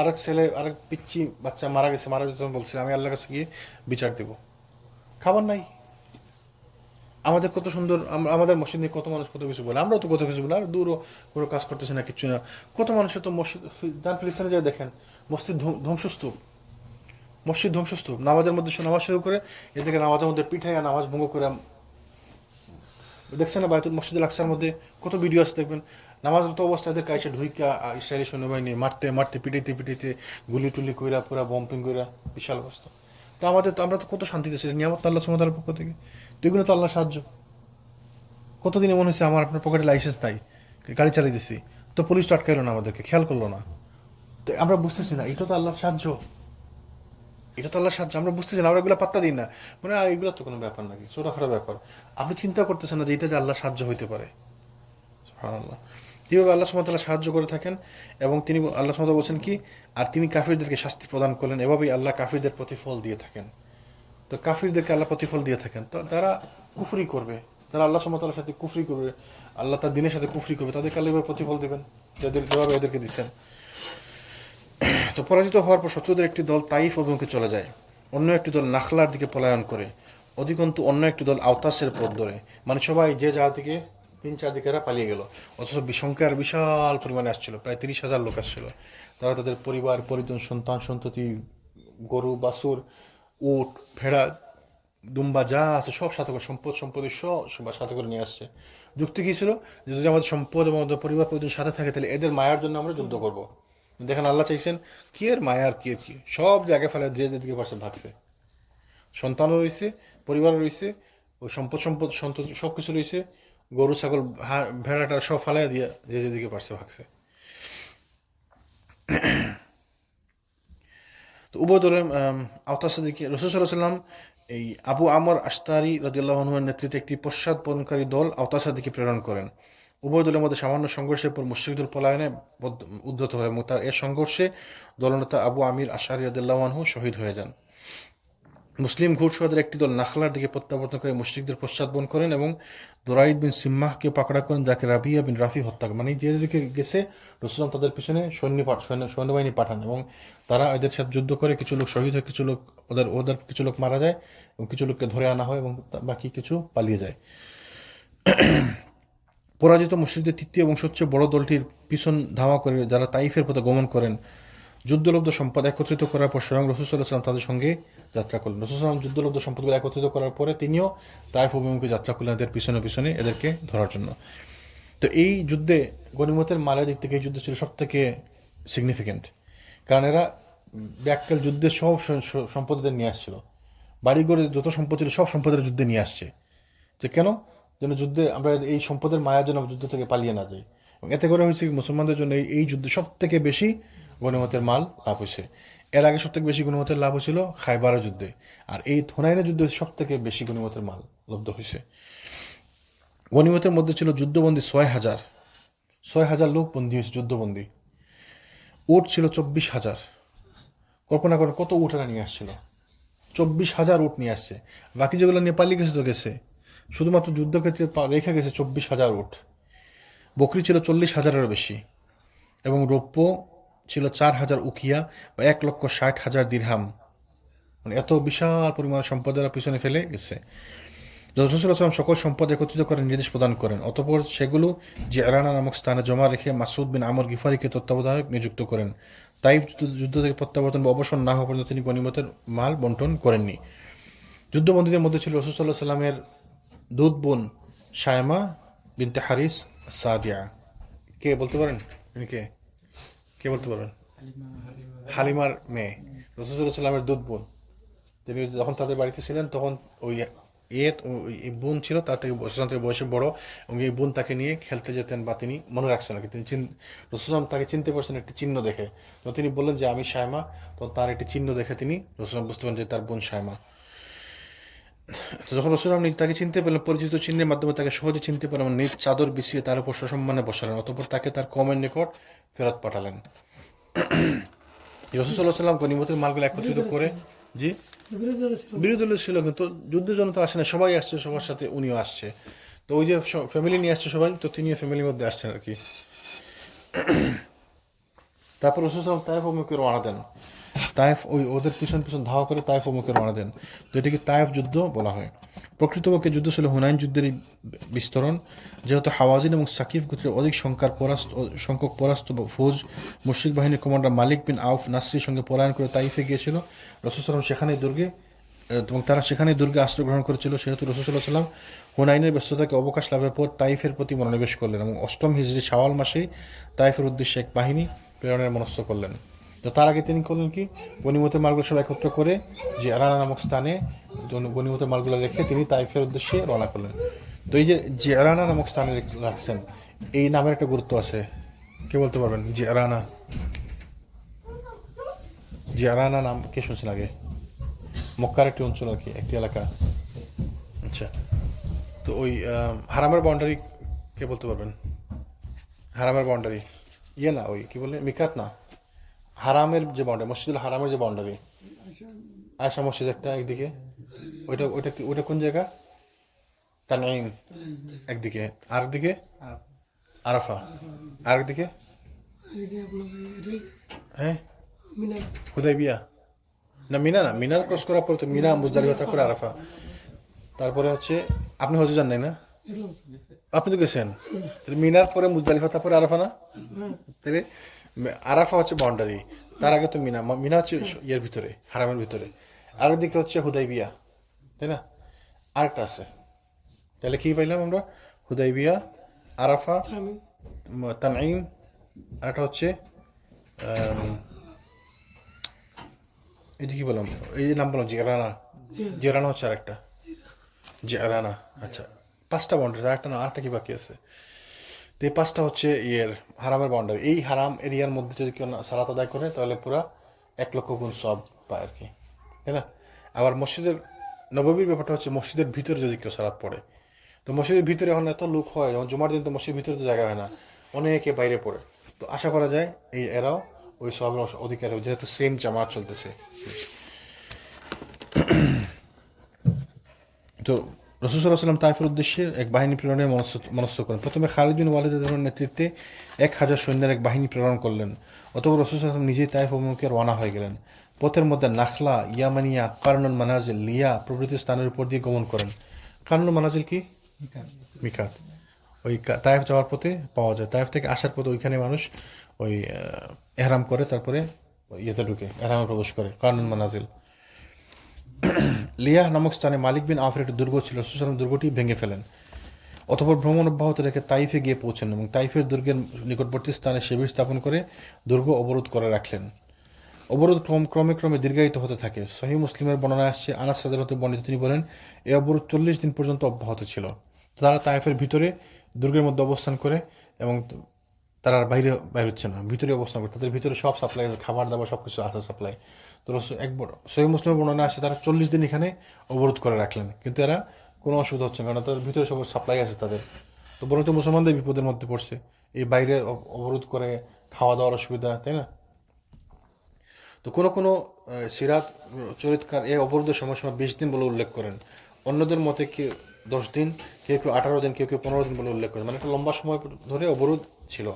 আরেক ছেলে, আরেক পিচ্ছি বাচ্চা মারা গেছে, বলছে আমি আল্লাহর কাছে গিয়ে বিচার দেবো, খাবার নাই। আমাদের কত সুন্দর, আমাদের মসজিদ নিয়ে কত মানুষ কত কিছু বলে, আমরাও তো কত কিছু বলে, আর দূরও কোনো কাজ করতেছে না, কিচ্ছু না। কত মানুষের তো মসজিদ, যান ফিলিস্তিনে যায় দেখেন, মসজিদ ধ্বংসস্তূপ, মসজিদ ধ্বংসস্তূপ। নামাজের মধ্যে নামাজ শুরু করে, এদিকে নামাজের মধ্যে পিঠায় নামাজ ভঙ্গ করে, দেখছেন না বায়তুল মসজিদুল আকসার মধ্যে কত ভিডিও আছে, দেখবেন নামাজরত অবস্থায় এদের কাছে ঢুইকা ইসরায়েলি সৈন্যবাহিনী মারতে মারতে পিটাইতে পিটাইতে গুলি টুলি কইরা পুরা বম্পিং কইরা, বিশাল অবস্থা। তো আমরা তো কত শান্তিতে ছিলাম, নিয়ামত আল্লাহ সুবহানাহু ওয়া তাআলার পক্ষ থেকে। তো এগুলো তো আল্লাহর সাহায্য। কতদিনে মনে হচ্ছে আমার আপনার পকেটে লাইসেন্স নাই, গাড়ি চালিয়েছি, তো পুলিশ তো আটকাইলো না, আমাদেরকে খেয়াল করলো না। তো আমরা বুঝতেছি না, এটা তো আল্লাহর সাহায্য, এটা তো আল্লাহর সাহায্য। আমরা বুঝতেছি না, আমরা এগুলো পাত্তা দিই না, মানে এগুলো তো কোনো ব্যাপার নাকি, ছোটখাটো ব্যাপার। আপনি চিন্তা করতেছেন না যে এটা যে আল্লাহর সাহায্য হইতে পারে। সুবহানাল্লাহ। এইভাবে আল্লাহ সুবহানাহু ওয়া তাআলা সাহায্য করে থাকেন। এবং তিনি আল্লাহ সুবহানাহু ওয়া তাআলা বলছেন কি, আর তিনি কাফিরদেরকে শাস্তি প্রদান করলেন, এভাবেই আল্লাহ কাফিরদের প্রতিফল দিয়ে থাকেন। তো কাফিরদেরকে আল্লাহ প্রতিফল দিয়ে থাকেন, তো তারা কুফরি করবে, যারা আল্লাহ সুবহানাহু ওয়া তাআলার সাথে কুফরি করবে, আল্লাহ তার দিনের সাথে কুফরি করবে, তাদেরকে আল্লাহ এভাবে প্রতিফল দেবেন যেভাবে এদেরকে দিচ্ছেন। তো পরাজিত হওয়ার পর শত্রুদের একটি দল তাইফ অভিমুখে চলে যায়, অন্য একটি দল নাখলার দিকে পলায়ন করে, অধিকন্তু অন্য একটি দল আওতাসের পথ ধরে। মানে সবাই যে জায়গা থেকে 3-4 দিকেরা পালিয়ে গেল, অথচ সংখ্যার বিশাল পরিমাণে আসছিল, প্রায় 30,000 লোক আসছিল। তারা তাদের পরিবার পরিজন, সন্তান সন্ততি, গরু বাছুর, উট ভেড়া দুম্বা যা আছে সব সাথে করে, সম্পত্তি সব সাথে করে নিয়ে আসছে। যুক্তি কি ছিল, যে যদি আমাদের সম্পদ এবং আমাদের পরিবার পরিজন সাথে থাকে, তাহলে এদের মায়ার জন্য আমরা যুদ্ধ করব। দেখেন আল্লাহ চাইছেন কি এর মায়ার কি সব জায়গায় ফেলে যে যেদিকে পারছে ভাগছে, সন্তানও রয়েছে, পরিবারও রয়েছে, ওই সম্পদ সন্ততি সব কিছু রয়েছে, গরু ছাগল ভেড়াটা সব ফালাই দিয়ে যে যেদিকে পারছে ভাগছে। তো উভয় দলের আওতাসের দিকে রাসূল সাল্লাল্লাহু আলাইহি ওয়াসাল্লাম এই আবু আমর আশতারি রাদিয়াল্লাহু আনহুর নেতৃত্বে একটি পশ্চাৎপদকারী দল আওতাসের দিকে প্রেরণ করেন। উভয় দলের মধ্যে সামান্য সংঘর্ষের পর মুশরিকদের পলায়নে উদ্ধত হয় এবং তার এর সংঘর্ষে দলনেতা আবু আমির আশআরী রাদিয়াল্লাহু আনহু শহীদ হয়ে যান। মুসলিম ঘুরসওয়াদের একটি দল নাখলার দিকে প্রত্যাবর্তন করে মুশরিকদের পশ্চাৎপদ করেন এবং দুরাইদ বিন সিম্মাহকে পাকড়া করেন, যাকে রাবিয়া বিন রাফি হত্যা করেন। মানে যেদিকে গেছে রাসূল তাদের পিছনে সৈন্যবাহিনী পাঠান এবং তারা এদের সাথে যুদ্ধ করে, কিছু লোক শহীদ হয়, কিছু লোক ওদের কিছু লোক মারা যায় এবং কিছু লোককে ধরে আনা হয় এবং বাকি কিছু পালিয়ে যায়। পরাজিত মুশরিকদের তৃতীয় এবং সবচেয়ে বড় দলটির পিছন ধাওয়া করে যারা তাইফের পথে গমন করেন, যুদ্ধলব্ধ সম্পদ একত্রিত করার পর স্বয়ং রাসূল সাল্লাল্লাহু আলাইহি ওয়াসাল্লাম তাদের সঙ্গে যাত্রা করলেন। রাসূল সাল্লাল্লাহু আলাইহি ওয়াসাল্লাম যুদ্ধলব্ধ সম্পদগুলো একত্রিত করার পরে তিনিও তাইফ অভিমুখে যাত্রা করলেন এদের পিছনে পিছনে এদেরকে ধরার জন্য। তো এই যুদ্ধে গনিমতের মালের দিক থেকে এই যুদ্ধ ছিল সব থেকে সিগনিফিক্যান্ট, কারণ এরা ব্যাককাল যুদ্ধের সব সম্পদের নিয়ে আসছিল, বাড়িঘরে যত সম্পদ ছিল সব সম্পদের যুদ্ধে নিয়ে আসছে। যে কেন? যেন যুদ্ধে আমরা এই সম্পদের মায়ার জন্য যুদ্ধ থেকে পালিয়ে না যাই। এবং এতে করে হয়েছে কি, মুসলমানদের জন্য এই যুদ্ধে সব থেকে বেশি গনিমতের মাল লাভ হয়েছে। এর আগে সব থেকে বেশি গনিমতের লাভ হয়েছিল খাইবারের যুদ্ধে, আর এই হুনাইনের যুদ্ধে সব থেকে বেশি গনিমতের মাল লব্ধ হয়েছে। গনিমতের মধ্যে ছিল যুদ্ধবন্দী 6,000 লোক বন্দী হয়েছে, যুদ্ধবন্দী। উট ছিল 24,000। কল্পনা করেন কত উট এরা নিয়ে আসছিল, 24,000 উট নিয়ে আসছে। বাকি যেগুলো নেপালি গেছে তো গেছে, শুধুমাত্র যুদ্ধক্ষেত্রে রেখে গেছে 24,000 উট। বকরি ছিল 40,000-এরও বেশি, এবং রৌপ্য ছিল 4,000 উকিয়া বা 1,60,000 দিরহাম। মানে এত বিশাল পরিমাণ সম্পদের পিছনে ফেলে গেছে। রাসূলুল্লাহ সাল্লাল্লাহু আলাইহি ওয়াসাল্লাম সকল সম্পদ একত্রিত করে নির্দেশ প্রদান করেন। অতঃপর সেগুলো জিরানা নামক স্থানে জমা রেখে মাসউদ বিন আমর গিফারিকে তত্ত্বাবধায়ক নিযুক্ত করেন। তাইফ যুদ্ধ থেকে প্রত্যাবর্তন বা অবসর না হওয়া পর্যন্ত তিনি গনিমতের মাল বন্টন করেননি। যুদ্ধবন্দীদের মধ্যে ছিল রাসূল সাল্লাল্লাহু আলাইহি ওয়াসাল্লামের দুধ বোন শায়মা বিনতে হারিস সাদিয়া। কে বলতে পারেন? তিনি কে? কে বলতে পারবেন? হালিমার মেয়ে, রাসূল সাল্লাল্লাহু আলাইহি ওয়াসাল্লামের দুধ বোন। তিনি যখন তাদের বাড়িতে ছিলেন তখন ওই বোন ছিল তার থেকে বয়সে বড়, এবং এই বোন তাকে নিয়ে খেলতে যেতেন, বা তিনি মনে রাখছেন আর কি। তিনি রাসূলুল্লাহ তাকে চিনতে পারছেন একটি চিহ্ন দেখে। তো তিনি বললেন যে আমি শায়মা, তখন তার একটি চিহ্ন দেখে তিনি রাসূলুল্লাহ বুঝতে পারেন যে তার বোন শায়মা। তো যখন রাসূলুল্লাহ তাকে চিনতে পেলেন, পরিচিত চিহ্নের মাধ্যমে তাকে সহজে চিনতে পেলেন, নিজ চাদর বিছিয়ে তার উপর সসম্মানে বসালেন। অতঃপর তাকে তার কওমের নিকট ফেরত পাঠালেন। রাসূল সাল্লাল্লাহু আলাইহি ওয়াসাল্লাম গনিমতের মালগুলো একত্রিত করে, জি বিরোধী দল ছিল, কিন্তু যুদ্ধের জন্য তো আসে না, সবাই আসছে, সবার সাথে উনিও আসছে। তো ওই যে ফ্যামিলি নিয়ে আসছে সবাই, তো তিনিও ফ্যামিলির মধ্যে আসছেন আর কি। তারপর রাসূল সাল্লাল্লাহু আলাইহি ওয়াসাল্লাম তায়েফ অভিমুখে রওনা দেন। তায়েফ ওদের পিছন পিছন ধাওয়া করে তায়েফ অভিমুখে রওনা দেন। তো এটাকে তায়েফ যুদ্ধ বলা হয়। প্রকৃতপক্ষে যুদ্ধ ছিল হুনাইন যুদ্ধেরই বিস্তরণ, যেহেতু হাওয়াজিন এবং সাকিফ গোত্রের অধিক সংখ্যক পরাস্ত ফৌজ মুশরিক বাহিনীর কমান্ডার মালিক বিন আউফ নাসরির সঙ্গে পলায়ন করে তাইফে গিয়েছিল। রাসূল সাল্লাল্লাহু আলাইহি ওয়াসাল্লাম এবং তারা সেখানেই দুর্গে আশ্রয় গ্রহণ করেছিল। সেহেতু রাসূল সাল্লাল্লাহু আলাইহি ওয়াসাল্লাম হুনাইনের ব্যস্ততাকে অবকাশ লাভের পর তাইফের প্রতি মনোনিবেশ করলেন, এবং 8ম হিজরি শাওয়াল মাসেই তাইফের উদ্দেশ্যে এক বাহিনী প্রেরণের মনস্থ করলেন। তো তার আগে তিনি করলেন কি, গনিমতের মালগুলো সব একত্র করে যে আরানা নামক স্থানে গনিমতের মালগুলো রেখে তিনি তাইফের উদ্দেশ্যে রওনা করলেন। তো এই যে আরানা নামক স্থানে রাখছেন, এই নামের একটা গুরুত্ব আছে। কে বলতে পারবেন? আরানা নাম কে শুনছেন আগে? মক্কার একটি অঞ্চল আর কি, একটি এলাকা। আচ্ছা, তো ওই হারামের বাউন্ডারি কে বলতে পারবেন? হারামের বাউন্ডারি না, ওই কি বলে, মিকাত না, হারামের যে বাউন্ডারি, মসজিদুল হারামের যে বাউন্ডারি, আয়সা মসজিদ একটা একদিকে, ওইটা কোন জায়গা? তানঈম একদিকে, আরেকদিকে আরাফা, আরেকদিকে হ্যাঁ হুদাইবিয়া। না মিনা, না মিনার ক্রস করার পর তো মিনা, মুজদালিফা, তারপরে আরাফা, তারপরে হচ্ছে আপনি হজে যান নাই না? আপনি তো গেছেন। তাহলে মিনার পরে মুজদালিফা, তারপরে আরাফা না? তাহলে আরাফা হচ্ছে বাউন্ডারি, তার আগে তো মিনা হচ্ছে ইয়ের ভিতরে, হারামের ভিতরে, আর দিকে হচ্ছে হুদাইবিয়া, তাই না? আরেকটা আছে, তাহলে কি পাইলাম আমরা? হুদাইবিয়া, আরাফা, তানঈম, আরেকটা হচ্ছে এই যে কি বললাম, এই যে নাম বললাম জিরানা হচ্ছে আরেকটা, জিরানা। আচ্ছা, 5টা বাউন্ডারি, আরেকটা কি বাকি আছে? তো এই 5টা হচ্ছে হারামের বাউন্ডারি। এই হারাম এরিয়ার মধ্যে যদি কেউ সালাত আদায় করে তাহলে পুরা 1,00,000 গুণ সওয়াব পায় আর কি, তাই না? আবার মসজিদের নববীর ব্যাপারটা হচ্ছে মসজিদের ভিতরে যদি কেউ সালাত পড়ে, তো মসজিদের ভিতরে এখন এত লোক হয়, যেমন জুমার দিন তো মসজিদের ভিতরে তো জায়গা হয় না, অনেকে বাইরে পড়ে। তো আশা করা যায় এরাও ওই সওয়াবের অধিকার হবে, যেহেতু সেম জামাত চলতেছে। তো রাসূল সাল্লাল্লাহু আলাইহি ওয়াসাল্লাম তাইফের উদ্দেশ্যে এক বাহিনী প্রেরণের মনস্থ করেন। প্রথমে খালিদ বিন ওয়ালিদের নেতৃত্বে 1,000 সৈন্যের এক বাহিনী প্রেরণ করলেন। অতঃপর রাসূল সাল্লাল্লাহু আলাইহি ওয়াসাল্লাম নিজেই তাইফ অভিমুখে রওনা হয়ে গেলেন। পথের মধ্যে নাখলা, ইয়ামানিয়া, কারনুল মানাজিল, লিয়া প্রভৃতি স্থানের উপর দিয়ে গমন করেন। কারনুল মানাজিল কি? মিকাত। ওই তাইফ যাওয়ার পথে পাওয়া যায়। তাইফ থেকে আসার পথে ওইখানে মানুষ ওই এহরাম করে, তারপরে ইয়েতে ঢুকে এহরামে প্রবেশ করে, কারনুল মানাজিল। লিয়াহ নামক স্থানে মালিক বিন আউফের একটি দুর্গ ছিল। রাসূল সাল্লাল্লাহু আলাইহি ওয়াসাল্লাম দুর্গটি ভেঙে ফেলেন। অতঃপর ভ্রমণ অব্যাহত রেখে তাইফে গিয়ে পৌঁছেন এবং তাইফের দুর্গের নিকটবর্তী স্থানে শিবির স্থাপন করে দুর্গ অবরোধ করে রাখলেন। অবরোধ ক্রমে ক্রমে দীর্ঘায়িত হতে থাকে। সহিহ মুসলিমের বর্ণনায় আসছে, আনাস রাদিয়াল্লাহু আনহু হতে বর্ণিত, তিনি বলেন, এই অবরোধ 40 দিন পর্যন্ত অব্যাহত ছিল। তারা তাইফের ভিতরে দুর্গের মধ্যে অবস্থান করে এবং তারা আর বাইরে হচ্ছে না, ভিতরে অবস্থান করে। তাদের ভিতরে সব সাপ্লাই আছে, খাবার দাবার সব কিছু আছে সাপ্লাই। তো একবার সহিহ মুসলিমের বর্ণনা আসছে তারা 40 দিন এখানে অবরোধ করে রাখলেন, কিন্তু এরা কোনো অসুবিধা হচ্ছে না, কারণ তাদের ভিতরে সব সাপ্লাই আছে তাদের। তো বরঞ্চ মুসলমানদের বিপদের মধ্যে পড়ছে, এই বাইরে অবরোধ করে খাওয়া দাওয়ার অসুবিধা, তাই না? তো কোনো কোনো সিরাত চরিতকার এই অবরোধের সময়সীমা 20 দিন বলে উল্লেখ করেন। অন্যদের মতে কেউ 10 দিন, কেউ কেউ 18 দিন, কেউ কেউ 15 দিন বলে উল্লেখ করেন। মানে একটা লম্বা সময় ধরে অবরোধ ছিল।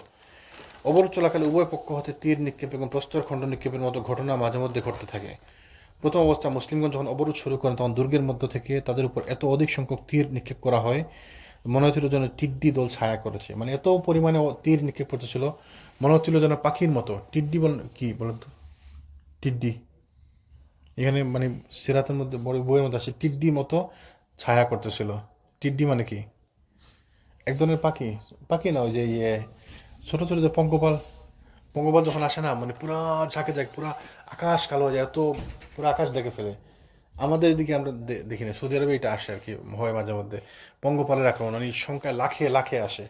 অবরোধ চলাকালে উভয় পক্ষ হতে তীর নিক্ষেপ এবং প্রস্তর খণ্ড নিক্ষেপের মতো ঘটনা মাঝে মধ্যে ঘটতে থাকে। প্রথম অবস্থায় মুসলিমগণ যখন অবরোধ শুরু করেন তখন দুর্গের মধ্য থেকে তাদের উপর এত অধিক সংখ্যক তীর নিক্ষেপ করা হয়, মনে হচ্ছিল যেন টিড্ডি দল ছায়া করেছে। মানে এত পরিমাণে তীর নিক্ষেপ করতেছিল, মনে হচ্ছিল যেন পাখির মতো। টিড্ডি কি বলতো? টিড্ডি এখানে মানে সিরাতের মধ্যে বড় বইয়ের মধ্যে আছে, টিড্ডি মতো ছায়া করতেছিল। টিড্ডি মানে কি? এক ধরনের পাখি। পাখি না, ওই যে ছোট ছোট যে পঙ্গপাল। পঙ্গপাল যখন আসে না, মানে পুরা ঝাঁকে যায়, পুরা আকাশ কালো হয়ে যায়, এত পুরো আকাশ দেখে ফেলে। আমাদের এদিকে আমরা দেখি না, সৌদি আরবে এটা আসে আর কি, হয় মাঝে মধ্যে। পঙ্গপালের আক্রমণ মানে সংখ্যায় লাখে লাখে আসে।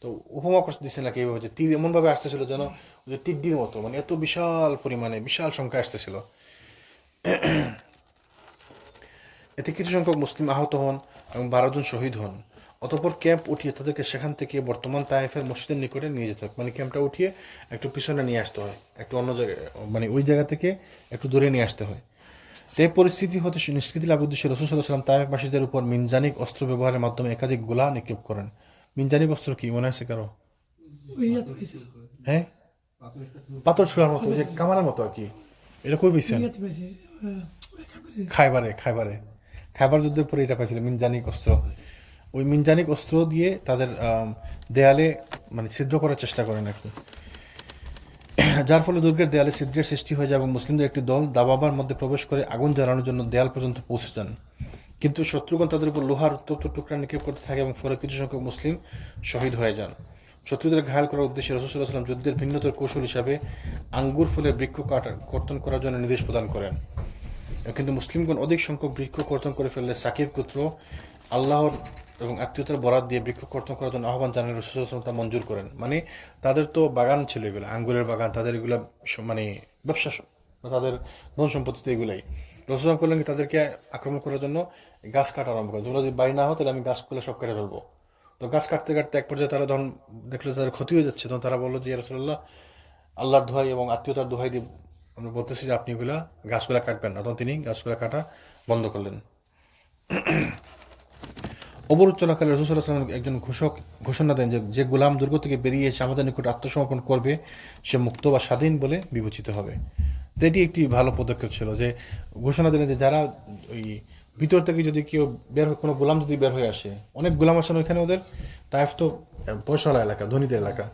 তো উপমা করতে দিচ্ছে নাকি এইভাবে, যে তীর এমনভাবে আসতেছিল যেন ওই যে টিড্ডির মতো, মানে এত বিশাল পরিমাণে বিশাল সংখ্যা আসতেছিল। এতে কিছু সংখ্যক মুসলিম আহত হন এবং 12 জন শহীদ হন। অতঃপর ক্যাম্প উঠিয়ে তাদেরকে সেখান থেকে বর্তমান তায়েফের মসজিদের নিকটে নিয়ে যেতে হয়। মানে ক্যাম্পটা উঠিয়ে একটু পিছনে নিয়ে আসতে হয়, একটু অন্য জায়গায়, মানে ওই জায়গা থেকে একটু দূরে নিয়ে আসতে হয়। তো এই পরিস্থিতি হতে নিষ্কৃতি লাভ উদ্দেশ্যে রাসূল সাল্লাল্লাহু আলাইহি ওয়াসাল্লাম তায়েফবাসীদের উপর মিনজানিক অস্ত্র ব্যবহারের মাধ্যমে একাধিক গোলা নিক্ষেপ করেন। মিনজানিক অস্ত্র কি মনে আছে কারো? হ্যাঁ, পাথর ছোড়ার মতো, যে কামানের মতো আর কি। এটা কই পেয়েছেন? খাইবারে। খাইবার যুদ্ধের পরে এটা পাইছিল, মিনজানিক অস্ত্র। ওই মিনজানিক অস্ত্র দিয়ে তাদের দেয়ালে মানে ছিদ্র করার চেষ্টা করেন আর কি, যার ফলে দুর্গের দেয়ালে ছিদ্রের সৃষ্টি হয়ে যায় এবং মুসলিমদের একটি দল দাবাবার মধ্যে প্রবেশ করে আগুন জ্বালানোর জন্য দেয়াল পর্যন্ত পৌঁছে যান। কিন্তু শত্রুগণ তাদের উপর লোহার উত্তপ্ত টুকরা নিক্ষেপ করতে থাকে এবং ফলে কিছু সংখ্যক মুসলিম শহীদ হয়ে যান। শত্রুদের ঘায়াল করার উদ্দেশ্যে রাসূল সাল্লাল্লাহু আলাইহি ওয়াসাল্লাম যুদ্ধের ভিন্নতর কৌশল হিসাবে আঙ্গুর ফুলের বৃক্ষ কর্তন করার জন্য নির্দেশ প্রদান করেন। কিন্তু মুসলিমগণ অধিক সংখ্যক বৃক্ষ কর্তন করে ফেললে সাকিব গোত্র আল্লাহর এবং আত্মীয়তার বরাত দিয়ে বৃক্ষ কর্তন করার জন্য আহ্বান জানালে রাসূল সাল্লাল্লাহু আলাইহি ওয়াসাল্লাম তা মঞ্জুর করেন। মানে তাদের তো বাগান ছিল, এগুলো আঙ্গুরের বাগান, তাদের এগুলা মানে ব্যবসা, তাদের ধন সম্পত্তি এগুলাই। রাসূল সাল্লাল্লাহু করলেন কি, তাদেরকে আক্রমণ করার জন্য গাছ কাটা আরম্ভ করে। তোমরা যদি বাড়ি না হও তাহলে আমি গাছগুলো সব কেটে ফেলবো। তো গাছ কাটতে কাটতে এক পর্যায়ে তারা ধরুন দেখলো তাদের ক্ষতি হয়ে যাচ্ছে, তখন তারা বললো যে ইয়া রাসূলুল্লাহ, আল্লাহর দোহাই এবং আত্মীয়তার দোহাই দিয়ে আমরা বলতেছি যে আপনি এগুলা গাছগুলা কাটবেন না। তখন তিনি গাছগুলা কাটা বন্ধ করলেন। অবরোধ চলাকালে রাসূল সাল্লাল্লাহু আলাইহি ওয়াসাল্লাম একজন ঘোষণা দেন যে যে গোলাম দুর্গ থেকে বেরিয়ে এসে আমাদের নিকট আত্মসমর্পণ করবে সে মুক্ত বা স্বাধীন বলে বিবেচিত হবে। তো এটি একটি ভালো পদক্ষেপ ছিল, যে ঘোষণা দিলেন যে যারা ওই ভিতর থেকে যদি কেউ বের হয়, কোনো গোলাম যদি বের হয়ে আসে, অনেক গোলাম আসেন ওইখানে, ওদের তাইফ তো পয়সাওয়ালা এলাকা, ধনীদের এলাকা,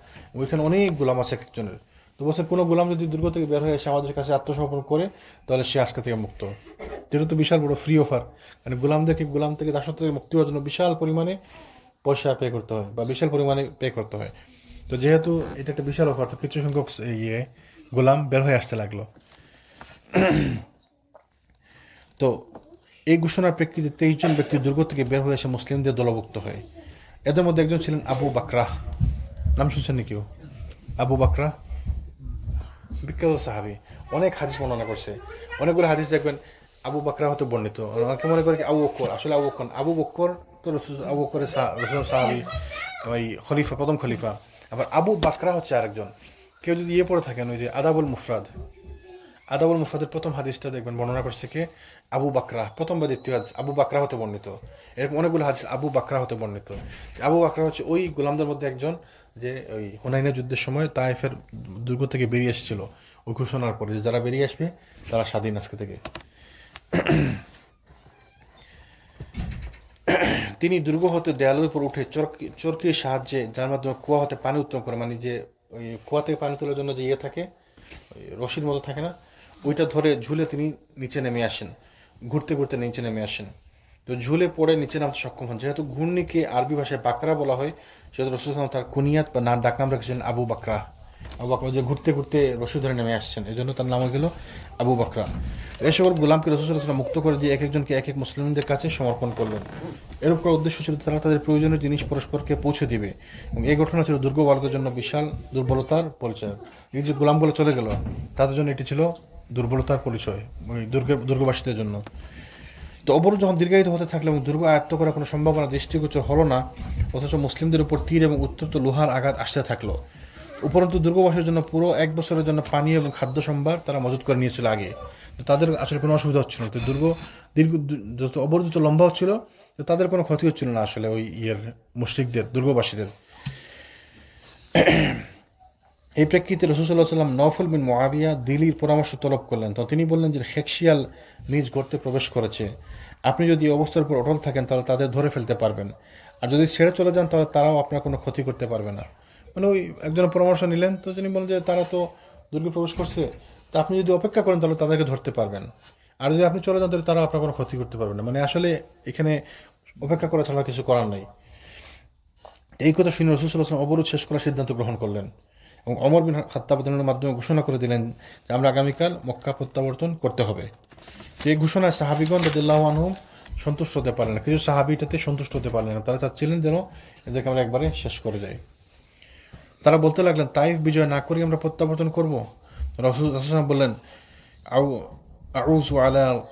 ওইখানে অনেক গোলাম আছে একজনের। তো বলছে কোনো গোলাম যদি দুর্গ থেকে বের হয়ে এসে আমাদের কাছে আত্মসমর্পণ করে তাহলে সে আজকে থেকে মুক্ত। যেটা তো বিশাল বড় ফ্রি অফার, মানে গোলাম থেকে দাসত্ব থেকে মুক্তি পাওয়ার জন্য বিশাল পরিমাণে পয়সা পে করতে হয় বা বিশাল পরিমাণে পে করতে হয়। তো যেহেতু এটা একটা বিশাল অফার, তো কিছু সংখ্যক গোলাম বের হয়ে আসতে লাগলো। তো এই ঘোষণার প্রেক্ষিতে 23 জন ব্যক্তি দুর্গ থেকে বের হয়ে এসে মুসলিমদের দলভুক্ত হয়। এদের মধ্যে একজন ছিলেন আবু বাকরাহ। নাম শুনছেন নাকি? আবু বাকরাহ বিখ্যাত সাহাবী, অনেক হাদিস বর্ণনা করছে। অনেকগুলো হাদিস দেখবেন আবু বাকরাহ হতে বর্ণিত। অনেকে মনে করে কি আবু বকর, আসলে আবু বকর তো আবু বকরের সাহাবী, ওই খলিফা, প্রথম খলিফা। আবার আবু বাকরাহ হচ্ছে আরেকজন। কেউ যদি পড়ে থাকেন, ওই যে আদাবুল মুফরাদের প্রথম হাদিসটা দেখবেন বর্ণনা করছে কে? আবু বাকরাহ। প্রথম বা দ্বিতীয় হাদিস আবু বাকরাহ হতে বর্ণিত। এরকম অনেকগুলো হাদিস আবু বাকরাহ হতে বর্ণিত। আবু বাকরাহ হচ্ছে ওই গোলামদের মধ্যে একজন, যে ওই হুনাইনের যুদ্ধের সময় তায়েফের দুর্গ থেকে বেরিয়ে এসেছিল ওই ঘোষণার পরে, যে যারা বেরিয়ে আসবে তারা স্বাধীন আজকে থেকে। তিনি দুর্গ হতে দেয়ালের উপর উঠে চরকির সাহায্যে, যার মাধ্যমে কুয়া হতে পানি উত্তোলন করে, মানে যে ওই কুয়া থেকে পানি তোলার জন্য যে থাকে, ওই রশির মতো থাকে না, ওইটা ধরে ঝুলে তিনি নিচে নেমে আসেন, ঘুরতে ঘুরতে নিচে নেমে আসেন। তো ঝুলে পড়ে নিচে নামতে সক্ষম হন। যেহেতু ঘূর্ণিকে আরবি ভাষায় বাকরা বলা হয়, সেহেতু রসুল সাল্লাম তার কুনিয়াত বা নাম ডাকনাম রেখেছেন আবু বাকরা। আবু বাকরা যে ঘুরতে ঘুরতে রসুল ধরে নেমে আসছেন, এই জন্য তার নাম হয়ে গেল আবু বাকরা। এই সকল গোলামকে রসুল সাল্লাল্লাহু আলাইহি ওয়াসাল্লাম মুক্ত করে দিয়ে এক একজনকে এক এক মুসলিমদের কাছে সমর্পণ করলেন। এরূপ করার উদ্দেশ্য ছিল তারা তাদের প্রয়োজনীয় জিনিস পরস্পরকে পৌঁছে দিবে, এবং এই ঘটনা ছিল দুর্গবর্গের জন্য বিশাল দুর্বলতার পরিচয়। এই যে গোলামগুলো চলে গেল, তাদের জন্য এটি ছিল দুর্বলতার পরিচয়, ওই দুর্গবাসীদের জন্য। তো অবরোধ যখন দীর্ঘায়িত হতে থাকলে এবং দুর্গ আয়ত্ত করার কোনো সম্ভাবনা দৃষ্টিগোচর হলো না, অথচ মুসলিমদের উপর তীর এবং উত্তপ্ত লোহার আঘাত আসতে থাকলো। উপরন্তু দুর্গবাসীর জন্য পুরো 1 বছরের জন্য পানীয় এবং খাদ্য সম্ভার তারা মজুত করে নিয়েছিল আগে। তো তাদের আসলে কোনো অসুবিধা হচ্ছিল না। তো যত অবরোধ যত লম্বা হচ্ছিল, তো তাদের কোনো ক্ষতি হচ্ছিল না আসলে ওই মুশরিকদের, দুর্গবাসীদের। এই প্রেক্ষিতে রাসূল সাল্লাল্লাহু আলাইহি ওয়াসাল্লাম নওফল বিন মুআবিয়া দিলির পরামর্শ তলব করলেন। তো তিনি বললেন যে হেকশিয়াল নিজ গর্তে প্রবেশ করেছে, আপনি যদি এই অবস্থার উপর অটল থাকেন তাহলে তাদের ধরে ফেলতে পারবেন, আর যদি ছেড়ে চলে যান তাহলে তারাও আপনার কোনো ক্ষতি করতে পারবে না। মানে ওই একজনের পরামর্শ নিলেন, তো তিনি বললেন যে তারা তো দুর্গে প্রবেশ করছে, তা আপনি যদি অপেক্ষা করেন তাহলে তাদেরকে ধরতে পারবেন, আর যদি আপনি চলে যান তাহলে তারা আপনার কোনো ক্ষতি করতে পারবে না। মানে আসলে এখানে অপেক্ষা করা ছাড়া কিছু করার নাই। এই কথা শুনে রাসূল সাল্লাল্লাহু আলাইহি ওয়াসাল্লাম অবরোধ শেষ করার সিদ্ধান্ত গ্রহণ করলেন এবং ওমর বিন খাত্তাব রাদিয়াল্লাহু মাধ্যমে ঘোষণা করে দিলেন যে আমরা আগামীকাল মক্কা প্রত্যাবর্তন করতে হবে। এই ঘোষণায় সাহাবীগণ রাদিয়াল্লাহু আনহুম সন্তুষ্ট হতে পারলেন না, কিছু সাহাবী এটাতে সন্তুষ্ট হতে পারলেন না। তারা চাচ্ছিলেন যেন এদেরকে আমরা একবারে শেষ করে যাই। তারা বলতে লাগলেন, তাইফ বিজয় না করি আমরা প্রত্যাবর্তন করবো? রাসূল সাল্লাল্লাহু আলাইহি ওয়াসাল্লাম বললেন, আউযু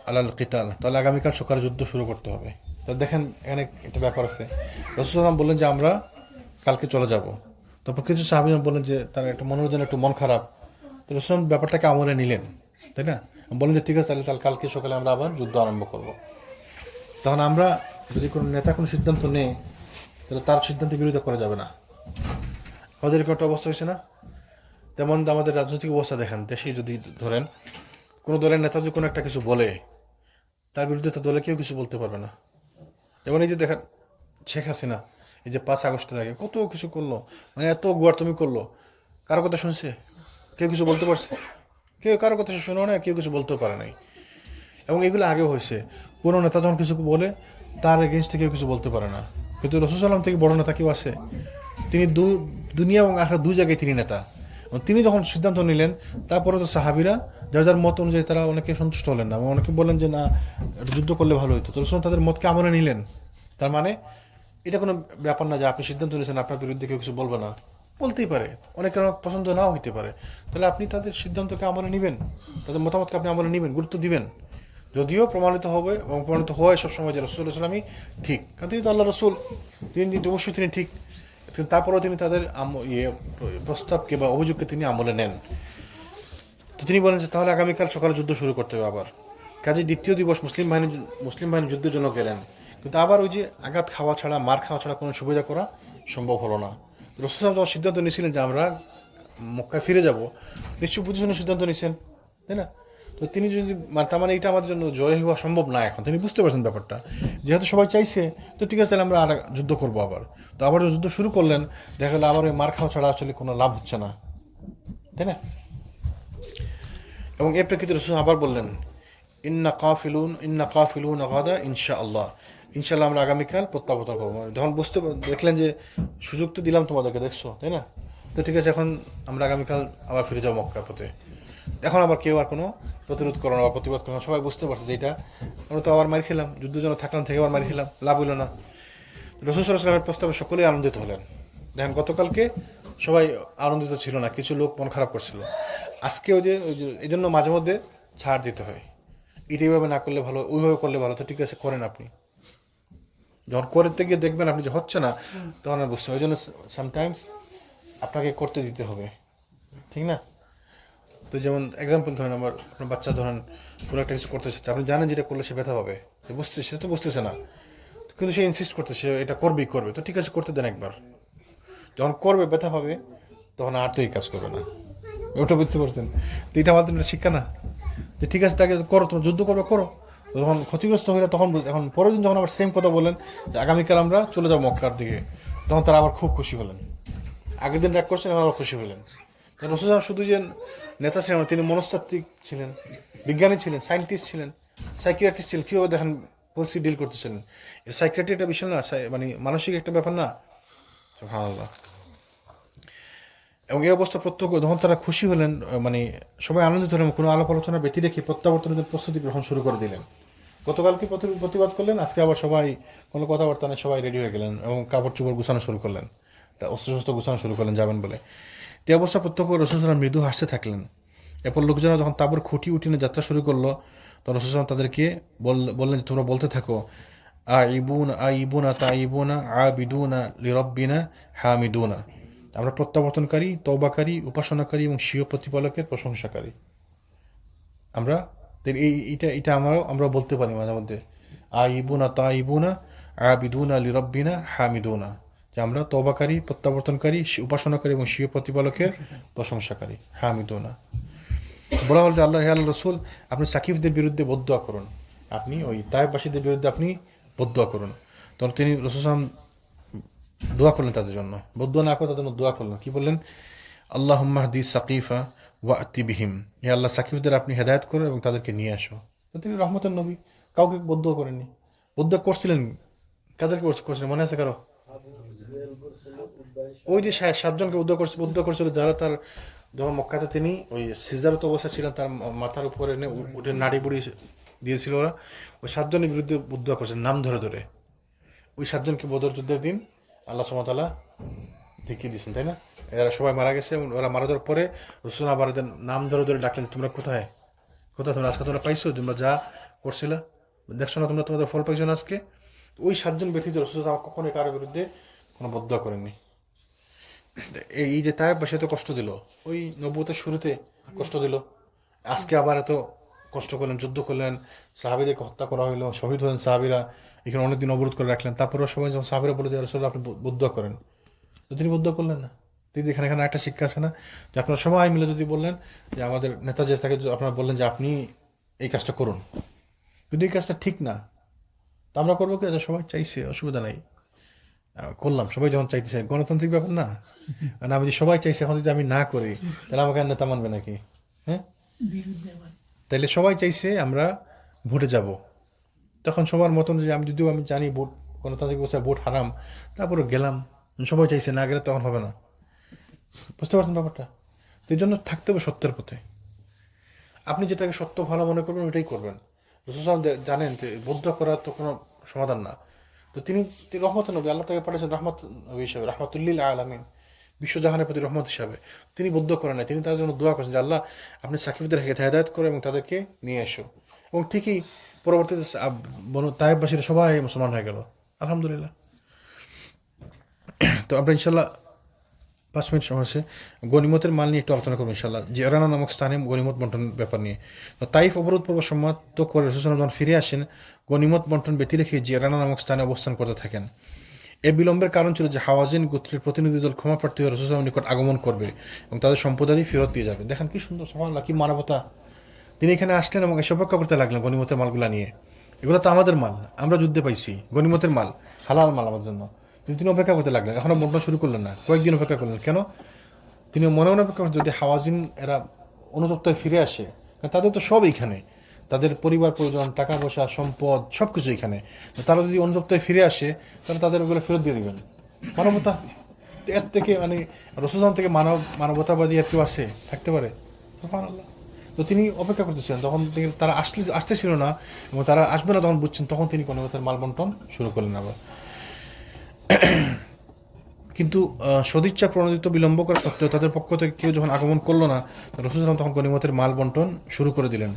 আলাল কিতাল, তাহলে আগামীকাল সকালে যুদ্ধ শুরু করতে হবে। তো দেখেন এখানে একটা ব্যাপার আছে। রাসূল সাল্লাল্লাহু আলাইহি ওয়াসাল্লাম বললেন যে আমরা কালকে চলে যাব। তারপর কিছু সাহাবী বললেন যে তার একটা মনোরঞ্জন, একটু মন খারাপ। তো রাসূল ব্যাপারটাকে আমলে নিলেন, তাই না? বললেন যে ঠিক আছে, তাহলে কালকে সকালে আমরা আবার যুদ্ধ আরম্ভ করব। তখন আমরা যদি কোনো নেতা কোনো সিদ্ধান্ত নেই, তাহলে তার সিদ্ধান্তের বিরোধিতা করা যাবে না। আমাদের একটা অবস্থা হয়েছে না? তেমন আমাদের রাজনৈতিক অবস্থা দেখেন, দেশে যদি ধরেন কোনো দলের নেতা যদি কোনো একটা কিছু বলে, তার বিরুদ্ধে তো দলে কেউ কিছু বলতে পারবে না। যেমন এই যে দেখেন শেখ হাসিনা, এই যে 5 আগস্টের আগে কত কিছু করলো, মানে এত গুয়ার তুমি করলো, কারো কথা শুনছে? কেউ কিছু বলতে পারছে? কেউ কারো কথা শুনেও না, কেউ কিছু বলতেও পারে নাই। এবং এগুলো আগেও হয়েছে, কোনো নেতা যখন কিছু বলে তার এগেনস্টে কেউ কিছু বলতে পারে না। কিন্তু রাসূল সাল্লাল্লাহু আলাইহি ওয়াসাল্লাম থেকে বড় নেতা কেউ আছে? তিনি দুনিয়া এবং আখিরাত দুই জায়গায় তিনি নেতা। এবং তিনি যখন সিদ্ধান্ত নিলেন, তারপরে তো সাহাবীরা যার যার মত অনুযায়ী তারা অনেকে সন্তুষ্ট হলেন না, অনেকে বললেন যে না, যুদ্ধ করলে ভালো হতো। তো রাসূল তাদের মতকে আমলে নিলেন। তার মানে এটা কোনো ব্যাপার না যে আপনি সিদ্ধান্ত নিয়েছেন আপনার বিরুদ্ধে কেউ কিছু বলবে না, বলতেই পারে, অনেকের পছন্দ নাও হইতে পারে। তাহলে আপনি তাদের সিদ্ধান্তকে আমলে নেবেন, তাদের মতামতকে আপনি আমলে নেবেন, গুরুত্ব দিবেন। যদিও প্রমাণিত হবে এবং প্রমাণিত হয় সবসময় যে রাসূলুল্লাহ সাল্লাল্লাহু আলাইহি ওয়াসাল্লামই ঠিক, কারণ তিনি তো আল্লাহ রাসূল, তিনি অবশ্যই তিনি ঠিক। তারপরেও তিনি তাদের প্রস্তাবকে বা অভিযোগকে তিনি আমলে নেন। তো তিনি বলেন যে তাহলে আগামীকাল সকালে যুদ্ধ শুরু করতে হবে আবার। কাজে দ্বিতীয় দিবস মুসলিম বাহিনী যুদ্ধের জন্য গেলেন, কিন্তু আবার ওই যে আঘাত খাওয়া ছাড়া, মার খাওয়া ছাড়া কোনো সুবিধা করা সম্ভব হলো না। রাসূল সাল্লাল্লাহু আলাইহি ওয়াসাল্লাম সিদ্ধান্ত নিয়েছিলেন যে আমরা মক্কায় ফিরে যাব, নিশ্চয়ই বুঝে শুনে সিদ্ধান্ত নিয়েছেন, তাই না? তো তিনি যদি তার মানে এটা আমাদের জন্য জয় হওয়া সম্ভব না এখন, তিনি বুঝতে পারছেন ব্যাপারটা, যেহেতু সবাই চাইছে, তো ঠিক আছে তাহলে আমরা আর যুদ্ধ করবো আবার। তো আবার যুদ্ধ শুরু করলেন, দেখা গেলো আবার ওই মার খাওয়া ছাড়া আসলে কোনো লাভ হচ্ছে না, তাই না? এবং এর প্রেক্ষিতে রাসূল আবার বললেন, ইন্না কাফিলুন গাদা ইনশাআল্লাহ, ইনশাআল্লাহ আমরা আগামীকাল প্রত্যাবর্তন করবো। যখন দেখলেন যে সুযোগ তো দিলাম তোমাদেরকে, দেখছো, তাই না? তো ঠিক আছে, এখন আমরা আগামীকাল আবার ফিরে যাবো মক্কার পথে। এখন আবার কেউ আর কোনো প্রতিরোধ করো না বা প্রতিবাদ করো না, সবাই বুঝতে পারছে যে এটা আমরা তো আবার মার খেলাম, যুদ্ধের জন্য থাকলাম, থেকে আবার মার খেলাম, লাভ হইল না। রাসূল সাল্লাল্লাহু আলাইহি ওয়াসাল্লামের প্রস্তাবে সকলেই আনন্দিত হলেন। দেখেন গতকালকে সবাই আনন্দিত ছিল না, কিছু লোক মন খারাপ করছিল। আজকে ওই যে এই জন্য মাঝে মধ্যে ছাড় দিতে হয়, এটা এইভাবে না করলে ভালো, ওইভাবে করলে ভালো, তো ঠিক আছে করেন আপনি। যখন করতে গিয়ে দেখবেন আপনি যে হচ্ছে না, তখন আর বুঝতে, ওই জন্য সামটাইমস আপনাকে করতে দিতে হবে, ঠিক না? তো যেমন এক্সাম্পল ধরেন, আপনার বাচ্চা ধরেন কোনো একটা কিছু করতে চাচ্ছে, আপনি জানেন যেটা করলে সে ব্যথা পাবে, সে তো বুঝতেছে না, কিন্তু সে ইনসিস্ট করতে, সে এটা করবেই করবে, তো ঠিক আছে করতে দেন একবার। যখন করবে, ব্যথা পাবে, তখন আর তো এই কাজ করবে না। ওটা বুঝতে পারছেন? তো এটা আমাদের শিক্ষা না যে ঠিক আছে তাকে করো, তোমার যুদ্ধ করবে করো, যখন ক্ষতিগ্রস্ত হইলে তখন এখন পরের দিন যখন আবার সেম কথা বললেন যে আগামীকাল আমরা চলে যাবো মক্কার দিকে, তখন তারা আবার খুব খুশি হলেন। আগের দিন রাগ করছেন, এখন আবার খুশি হলেন। রাসূল শুধু যে নেতা ছিলেন, তিনি মনস্তাত্ত্বিক ছিলেন, বিজ্ঞানী ছিলেন, সায়েন্টিস্ট ছিলেন, সাইকিয়াট্রিস্ট ছিলেন। কীভাবে দেখেন পলিসি ডিল করতেছেন। সাইকিয়াট্রি একটা বিষয় না, মানে মানসিক একটা ব্যাপার না। সুবহানাল্লাহ। এবং এই অবস্থা প্রত্যক্ষ যখন তারা খুশি হলেন, মানে সবাই আনন্দিত হলেন, কোনো আলাপ আলোচনা ব্যতি রেখে প্রত্যাবর্তনের প্রস্তুতি গ্রহণ শুরু করে দিলেন। গতকালকে প্রতিবাদ করলেন, আজকে আবার সবাই কোনো কথাবার্তা নেই, সবাই রেডি হয়ে গেলেন এবং কাপড় চোপড় গুছানো শুরু করলেন, তা অস্ত্র গুছানো শুরু করলেন যাবেন বলে। তে অবস্থা প্রত্যক্ষ রাসূল সাল্লাল্লাহু আলাইহি ওয়াসাল্লাম মৃদু হাসতে থাকলেন। এরপর লোকজনের যখন তাবর খুঁটি উঠিনে যাত্রা শুরু করলো, তখন রাসূল সাল্লাল্লাহু আলাইহি ওয়াসাল্লাম তাদেরকে বললেন, তোমরা বলতে থাকো, আইবুনা তাইবুনা আবিদুনা লিরাব্বিনা হামিদুনা। আমরা প্রত্যাবর্তনকারী, তওবাকারী, উপাসনাকারী এবং স্বীয় প্রতিপালকের প্রশংসাকারী। আমরা এটা আমরা বলতে পারি মাঝে মধ্যে, আইবুনা তাইবুনা আবিদুনা লিরাব্বিনা হামিদুনা, যে আমরা তওবাকারী, প্রত্যাবর্তনকারী, উপাসনাকারী এবং স্বীয় প্রতিপালকের প্রশংসাকারী, হামিদুনা। বলা হল যে আল্লাহ রসুল, আপনি সাকিফদের বিরুদ্ধে বদদুয়া করুন, আপনি ওই তায়েববাসীদের বিরুদ্ধে আপনি বদদুয়া করুন। তখন তিনি রাসূল দোয়া করলেন তাদের জন্য, বদদুয়া না করে তাদের জন্য দোয়া করলেন। কি বললেন? আল্লাহুম্মা হদি সাকিফা ওয়াতি বিহিম, হে আল্লাহ সাকিফদের আপনি হেদায়েত করো এবং তাদেরকে নিয়ে আসো। তো তিনি রহমতের নবী, কাউকে বদদুয়া করেননি। বদদুয়া করছিলেন কাদেরকে করছিলেন মনে আছে কারো? ওই যে 7 জনকে বদদুয়া করছিল, যারা তার যখন মক্কাতে তিনি ওই সিজদারত অবস্থা ছিলেন, তার মাথার উপরে উঠে নাড়ি বুড়ি দিয়েছিল ওরা, ওই 7 জনের বিরুদ্ধে বদদুয়া করছেন নাম ধরে ধরে। ওই 7 জনকে বদর যুদ্ধের দিন আল্লাহ সুবহানাহু ওয়া তাআলা দেখিয়ে দিয়েছেন, তাই না? এরা সবাই মারা গেছে এবং ওরা মারা যাওয়ার পরে রাসূল আবার এদের নাম ধরে ধরে ডাকলেন, তোমরা কোথায় তোমরা আজকে তোমরা পাইছো, তোমরা যা করছিলা দেখছো না, তোমরা তোমাদের ফল পাইছো না আজকে। ওই 7 জন ব্যতীত রাসূল কখনো কারোর বিরুদ্ধে কোনো বদদুয়া করেননি। এই যে তায়েব সে তো কষ্ট দিল, ওই নবুয়তের শুরুতে কষ্ট দিল, আজকে আবার এত কষ্ট করলেন, যুদ্ধ করলেন, সাহাবীদেরকে হত্যা করা হইলো, শহীদ হলেন সাহাবীরা, এখানে অনেকদিন অবরোধ করে রাখলেন। তারপরেও সবাই যখন সাহাবীরা বলে যে রাসূলুল্লাহ আপনি বদদুয়া করেন, তো তিনি বদদুয়া করলেন না। তিনি এখানে একটা শিক্ষা আছে না, যে আপনারা সবাই মিলে যদি বললেন যে আমাদের নেতা যে তাকে আপনারা বললেন যে আপনি এই কাজটা করুন, যদি এই কাজটা ঠিক না, তা আমরা করবো কি? সবাই চাইছে, অসুবিধা নাই, করলাম। সবাই যখন চাইতেছে, গণতান্ত্রিক ব্যাপার না, মানে আমি যদি সবাই চাইছে, এখন যদি আমি না করি তাহলে আমাকে আর নেতা মানবে নাকি? হ্যাঁ, তাইলে সবাই চাইছে আমরা ভোটে যাব, তখন সবার মতন যে আমি যদিও আমি জানি ভোট গণতান্ত্রিক ব্যবস্থায় ভোট হারাম, তারপরে গেলাম, সবাই চাইছে, না গেলে তখন হবে না। বুঝতে পারছেন ব্যাপারটা? এই জন্য থাকতে হবে সত্যের পথে। আপনি যেটাকে সত্য ভালো মনে করবেন ওইটাই করবেন। রাসূল জানেন যে বদদুয়া করার তো কোনো সমাধান না। তো তিনি রহমতের নবী, আল্লাহ তাকে পাঠিয়েছেন রহমত নবী হিসাবে, রাহমাতুল্লিল আলামিন, বিশ্বজাহানের প্রতি রহমত হিসাবে। তিনি বদদুয়া করেন না, তিনি তাদের জন্য দোয়া করেছেন যে আল্লাহ আপনি সাকিবদের হেদায়েত করে এবং তাদেরকে নিয়ে এসো। এবং ঠিকই পরবর্তীতে তায়েববাসীরা সবাই মুসলমান হয়ে গেল, আলহামদুলিল্লাহ। তো আমরা ইনশাল্লাহ 5 মিনিট সময় আছে, গনিমতের মাল নিয়ে একটু আলোচনা করবো ইনশাল্লাহ। জিয়ারানা নামক স্থানে গনিমত বন্টন ব্যাপার নিয়ে। তো তাইফ অবরোধ পূর্ব সমাপ্ত করে রাসূল যখন ফিরে আসেন, গনিমত বন্টন ব্যতি রেখে জিয়ারানা নামক স্থানে অবস্থান করতে থাকেন। এই বিলম্বের কারণ ছিল যে হাওয়াজিন গোত্রের প্রতিনিধি দল ক্ষমা প্রার্থী হয়ে রাসূল নিকট আগমন করবে এবং তাদের সম্পদাদি ফেরত দিয়ে যাবে। দেখেন কি সুন্দর, সুবহানাল্লাহ, কি মানবতা। তিনি এখানে আসলেন এবং এসে অপেক্ষা করতে লাগলেন গনিমতের মালগুলা নিয়ে। এগুলো তো আমাদের মাল, আমরা যুদ্ধে পাইছি, গনিমতের মাল, হালাল মাল আমাদের জন্য। কিন্তু তিনি অপেক্ষা করতে লাগলেন, এখনো বন্টন শুরু করলেন না, কয়েকদিন অপেক্ষা করলেন। কেন? তিনি মনে মনে অপেক্ষা করলেন যদি হাওয়াজিন এরা অনুতপ্তায় ফিরে আসে, কারণ তাদের তো সব এইখানে, তাদের পরিবার পরিজন, টাকা পয়সা, সম্পদ সবকিছু এখানে, তারা যদি অনুতপ্তায় ফিরে আসে তাহলে তাদের ওগুলো ফেরত দিয়ে দিবেন। মানবতা এর থেকে, মানে রাসূল থেকে মানবতাবাদী আর কেউ আসে থাকতে পারে? সুবহানাল্লাহ। তো তিনি অপেক্ষা করতেছিলেন, তখন তারা আসতেছিল না এবং তারা আসবে না তখন বুঝছেন, তখন তিনি গনিমতের মাল বন্টন শুরু করলেন আবার। কিন্তু সদিচ্ছা প্রণোদিত বিলম্ব করা সত্ত্বেও তাদের পক্ষ থেকে কেউ যখন আগমন করলো না, রাসূল তখন গনিমতের মাল বন্টন শুরু করে দিলেন।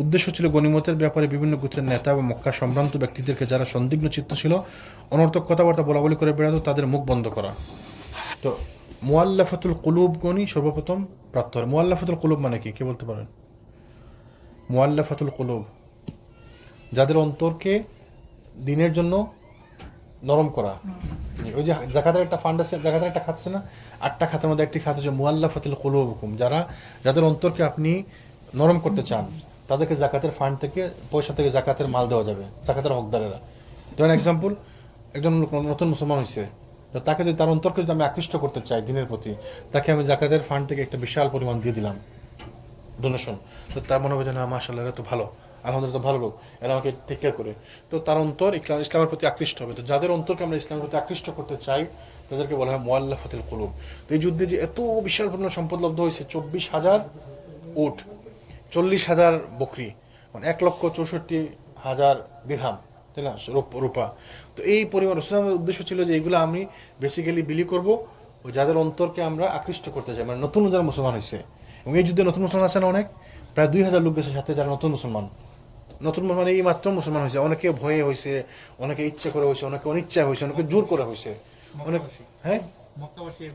উদ্দেশ্য ছিল গনিমতের ব্যাপারে বিভিন্ন গোত্রের নেতা এবং মক্কার সম্ভ্রান্ত ব্যক্তিদেরকে যারা সন্দিগ্ধ চিত্ত ছিল, অনর্থক কথাবার্তা বলাবলি করে বেড়াতো, তাদের মুখ বন্ধ করা। তো মুআল্লাফাতুল কুলুব গনি সর্বপ্রথম প্রাপ্ত হয়। মুআল্লাফাতুল কুলুব মানে কি, কে বলতে পারেন? মুআল্লাফাতুল কুলুব, যাদের অন্তরকে দিনের জন্য নরম করা। ওই যে যাকাতের একটা ফান্ড আছে, যাকাতের একটা খাচ্ছে না, 8টা খাতের মধ্যে একটি খাত হচ্ছে মুআল্লাফাতুল কুলুবুকুম, যাদের অন্তরকে আপনি নরম করতে চান, তাদেরকে জাকাতের ফান্ড থেকে, পয়সা থেকে জাকাতের মাল দেওয়া যাবে, জাকাতের হকদারেরা। ধরেন এক্সাম্পল, একজন নতুন মুসলমান হয়েছে, তো তাকে যদি তার অন্তরকে যদি আমি আকৃষ্ট করতে চাই দিনের প্রতি, তাকে আমি জাকাতের ফান্ড থেকে একটা বিশাল পরিমাণ দিয়ে দিলাম, ডোনেশন। তো তার মনে হবে যে না মাশাআল্লাহ এরা তো ভালো, আলহামদুলিল্লাহ তো ভালো লোক, এরা আমাকে টেক কেয়ার করে। তো তার অন্তর ইসলামের প্রতি আকৃষ্ট হবে। তো যাদের অন্তরকে আমরা ইসলামের প্রতি আকৃষ্ট করতে চাই তাদেরকে বলা হয় মুআল্লাফাতুল কুলুব। তো এই যুদ্ধে যে এত বিশাল পরিমাণ সম্পদ লব্ধ হয়েছে, 24,000 উট, 40,000 বকরি, মানে 1,64,000 দিরহাম, তাই না, রূপা। তো এই পরিমাণ রসুলের উদ্দেশ্য ছিল যে এইগুলো আমি বেসিক্যালি বিলি করব ও যাদের অন্তরকে আমরা আকৃষ্ট করতে চাই, মানে নতুন যারা মুসলমান হয়েছে। এবং এই যুদ্ধে নতুন মুসলমান আছে না অনেক, প্রায় 2,000 লোক গেছে সাথে যারা নতুন মুসলমান। নতুন মানে এই মাত্র মুসলমান হয়েছে, অনেকে ভয়ে হয়েছে, অনেকে ইচ্ছা করে হয়েছে, অনেকে অনিচ্ছায় হয়েছে, অনেকে জোর করে হয়েছে, অনেক। হ্যাঁ,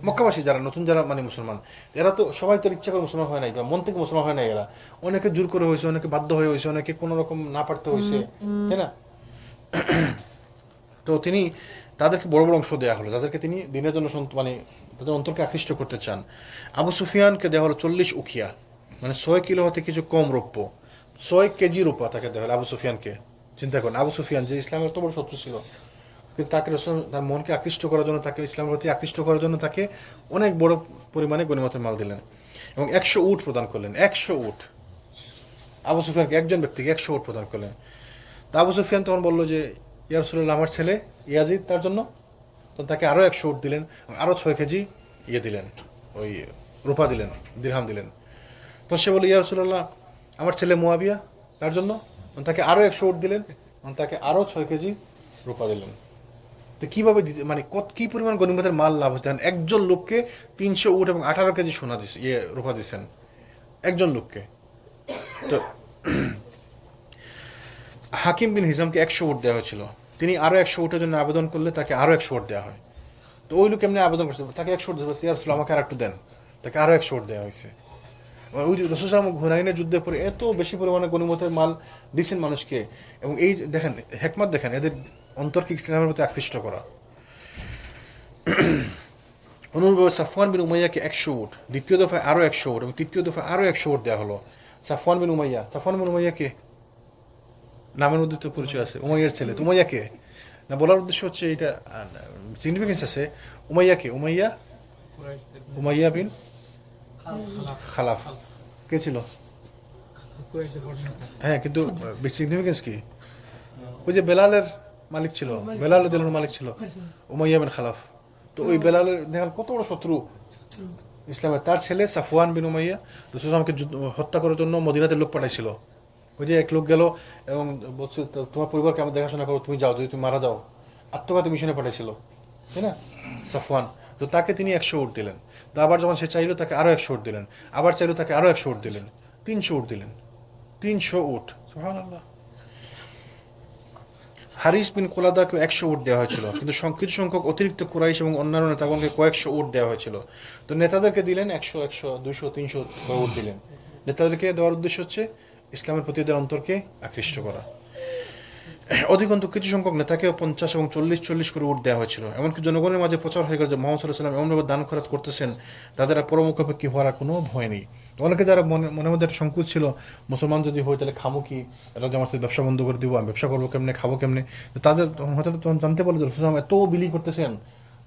মক্কাবাসী যারা নতুন যারা মানে মুসলমান, এরা তো সবাই তো ইচ্ছা করে মুসলমান হয় নাই বা মন থেকে মুসলমান হয় নাই, এরা অনেকে জোর করে হয়েছে, অনেকে বাধ্য হয়ে হয়েছে, অনেকে কোনো রকম না পারতে হয়েছে, তাই না। তো তিনি তাদেরকে বড় বড় অংশ দেওয়া হলো, যাদেরকে তিনি দিনের জন্য মানে তাদের অন্তরকে আকৃষ্ট করতে চান। আবু সুফিয়ানকে দেওয়া হলো 40 উখিয়া, মানে 6 কিলো হতে কিছু কম রৌপ্য, 6 কেজি রূপা তাকে দেওয়া হলো আবু সুফিয়ানকে। চিন্তা করেন, আবু সুফিয়ান যে ইসলামের এত বড় শত্রু ছিল, কিন্তু তাকে তার মনকে আকৃষ্ট করার জন্য, তাকে ইসলামের প্রতি আকৃষ্ট করার জন্য তাকে অনেক বড় পরিমাণে গনিমতের মাল দিলেন এবং 100 উট প্রদান করলেন। 100 উট আবু সুফিয়ানকে, একজন ব্যক্তিকে 100 উট প্রদান করলেন। তা আবু সুফিয়ান তখন বললো যে ইয়া রাসূলুল্লাহ, আমার ছেলে ইয়াজিদ তার জন্য, তখন তাকে আরও 100 উট দিলেন, আরও 6 কেজি দিলেন, ওই রূপা দিলেন, দিরহাম দিলেন। তো সে বলে ইয়া রাসূলুল্লাহ, আমার ছেলে মুয়াবিয়া তার জন্য, তাকে আরও 100 উট দিলেন, তাকে আরও 6 কেজি রূপা দিলেন। তো কিভাবে দিতে, মানে কি পরিমাণ গনিমতের মাল লাভ হচ্ছে। একজন লোককে 300 উট এবং 18 কেজি সোনা দিচ্ছে, রূপা দিচ্ছেন একজন লোককে। তো হাকিম বিন হিজামকে 100 উট দেওয়া হয়েছিল, তিনি আরো 100 উটের জন্য আবেদন করলে তাকে আরো 100 উট দেওয়া হয়। তো ওই লোক এমনি আবেদন করছে, তাকে 100 উট দেওয়া, ইয়া রাসূলুল্লাহ আমাকে আর একটু দেন, তাকে আরো 100 উট দেওয়া হয়েছে। ওই রাসূল সাল্লাল্লাহু আলাইহি হুনাইনের যুদ্ধের পরে এত বেশি পরিমাণে গনিমতের মাল দিচ্ছেন মানুষকে। এবং এই দেখেন হিকমত, দেখেন এদের অন্তরকে ইসলামের প্রতি আকৃষ্ট করা। অনুরূপভাবে সাফওয়ান বিন উমাইয়াকে 100 উট, দ্বিতীয় দফায় আরো 100 উট এবং তৃতীয় দফায় আরো 100 উট দেওয়া হলো। সাফওয়ান বিন উমাইয়াকে নামের মধ্যে তো পরিচয় আছে, উমাইয়ার ছেলে। তো উমাইয়াকে না বলার উদ্দেশ্য হচ্ছে এটা সিগনিফিকেন্স আছে। উমাইয়া বিন খালাফ কে ছিল? হ্যাঁ, কিন্তু সিগনিফিকেন্স কি? ওই যে বেলালের মালিক ছিল, বেলালের দিলের মালিক ছিল উমাইয়া বিন খালাফ। তো ওই বেলালের দেখেন কত বড় শত্রু ইসলামের। তার ছেলে সাফওয়ান বিন উমাইয়া রাসূল আমাকে হত্যা করার জন্য মদিনাতে লোক পাঠাইছিল। ওই যে এক লোক গেল এবং বলছে তোমার পরিবারকে আমার দেখাশোনা করো, তুমি যাও, যদি তুমি মারা যাও, আত্মঘাতী মিশনে পাঠাইছিল, তাই না, সাফওয়ান। তো তাকে তিনি 100 উট দিলেন। তো আবার যখন সে চাইলো তাকে আরো 100 উট দিলেন, আবার চাইলো তাকে আরো 100 উট দিলেন, 300 উট দিলেন, 300 উট। সুবহানাল্লাহ। হারিস বিন কোলাদাকে 100 উট দেওয়া হয়েছিল, কিন্তু কিছু সংখ্যক অতিরিক্ত কুরাইশ এবং অন্যান্য নেতাগণকে কয়েকশো উট দেওয়া হয়েছিল। তো নেতাদেরকে দিলেন 100, 200, 300 উট দিলেন। নেতাদেরকে দেওয়ার উদ্দেশ্য হচ্ছে ইসলামের প্রতি এদের অন্তরকে আকৃষ্ট করা। অধিকন্তু কিছু সংখ্যক নেতাকে 50 এবং 40 করে উট দেওয়া হয়েছিল। এমনকি জনগণের মাঝে প্রচার হয়ে গেল যে মুহাম্মদ সাল্লাল্লাহু আলাইহি ওয়াসাল্লাম এমনভাবে দান খরচ করতেছেন তাদের পরমুখাপেক্ষী হওয়ার কোনো ভয় নেই। অনেকে যারা মনের মধ্যে একটা সংকোচ ছিল, মুসলমান যদি হয় তাহলে খামো কি, এটা যে আমার সাথে ব্যবসা বন্ধ করে দিব, আমি ব্যবসা করবো কেমনে, খাবো কেমনে, তাদের হয়তো তখন জানতে পারলো যে রাসূল এত বিলি করতেছেন,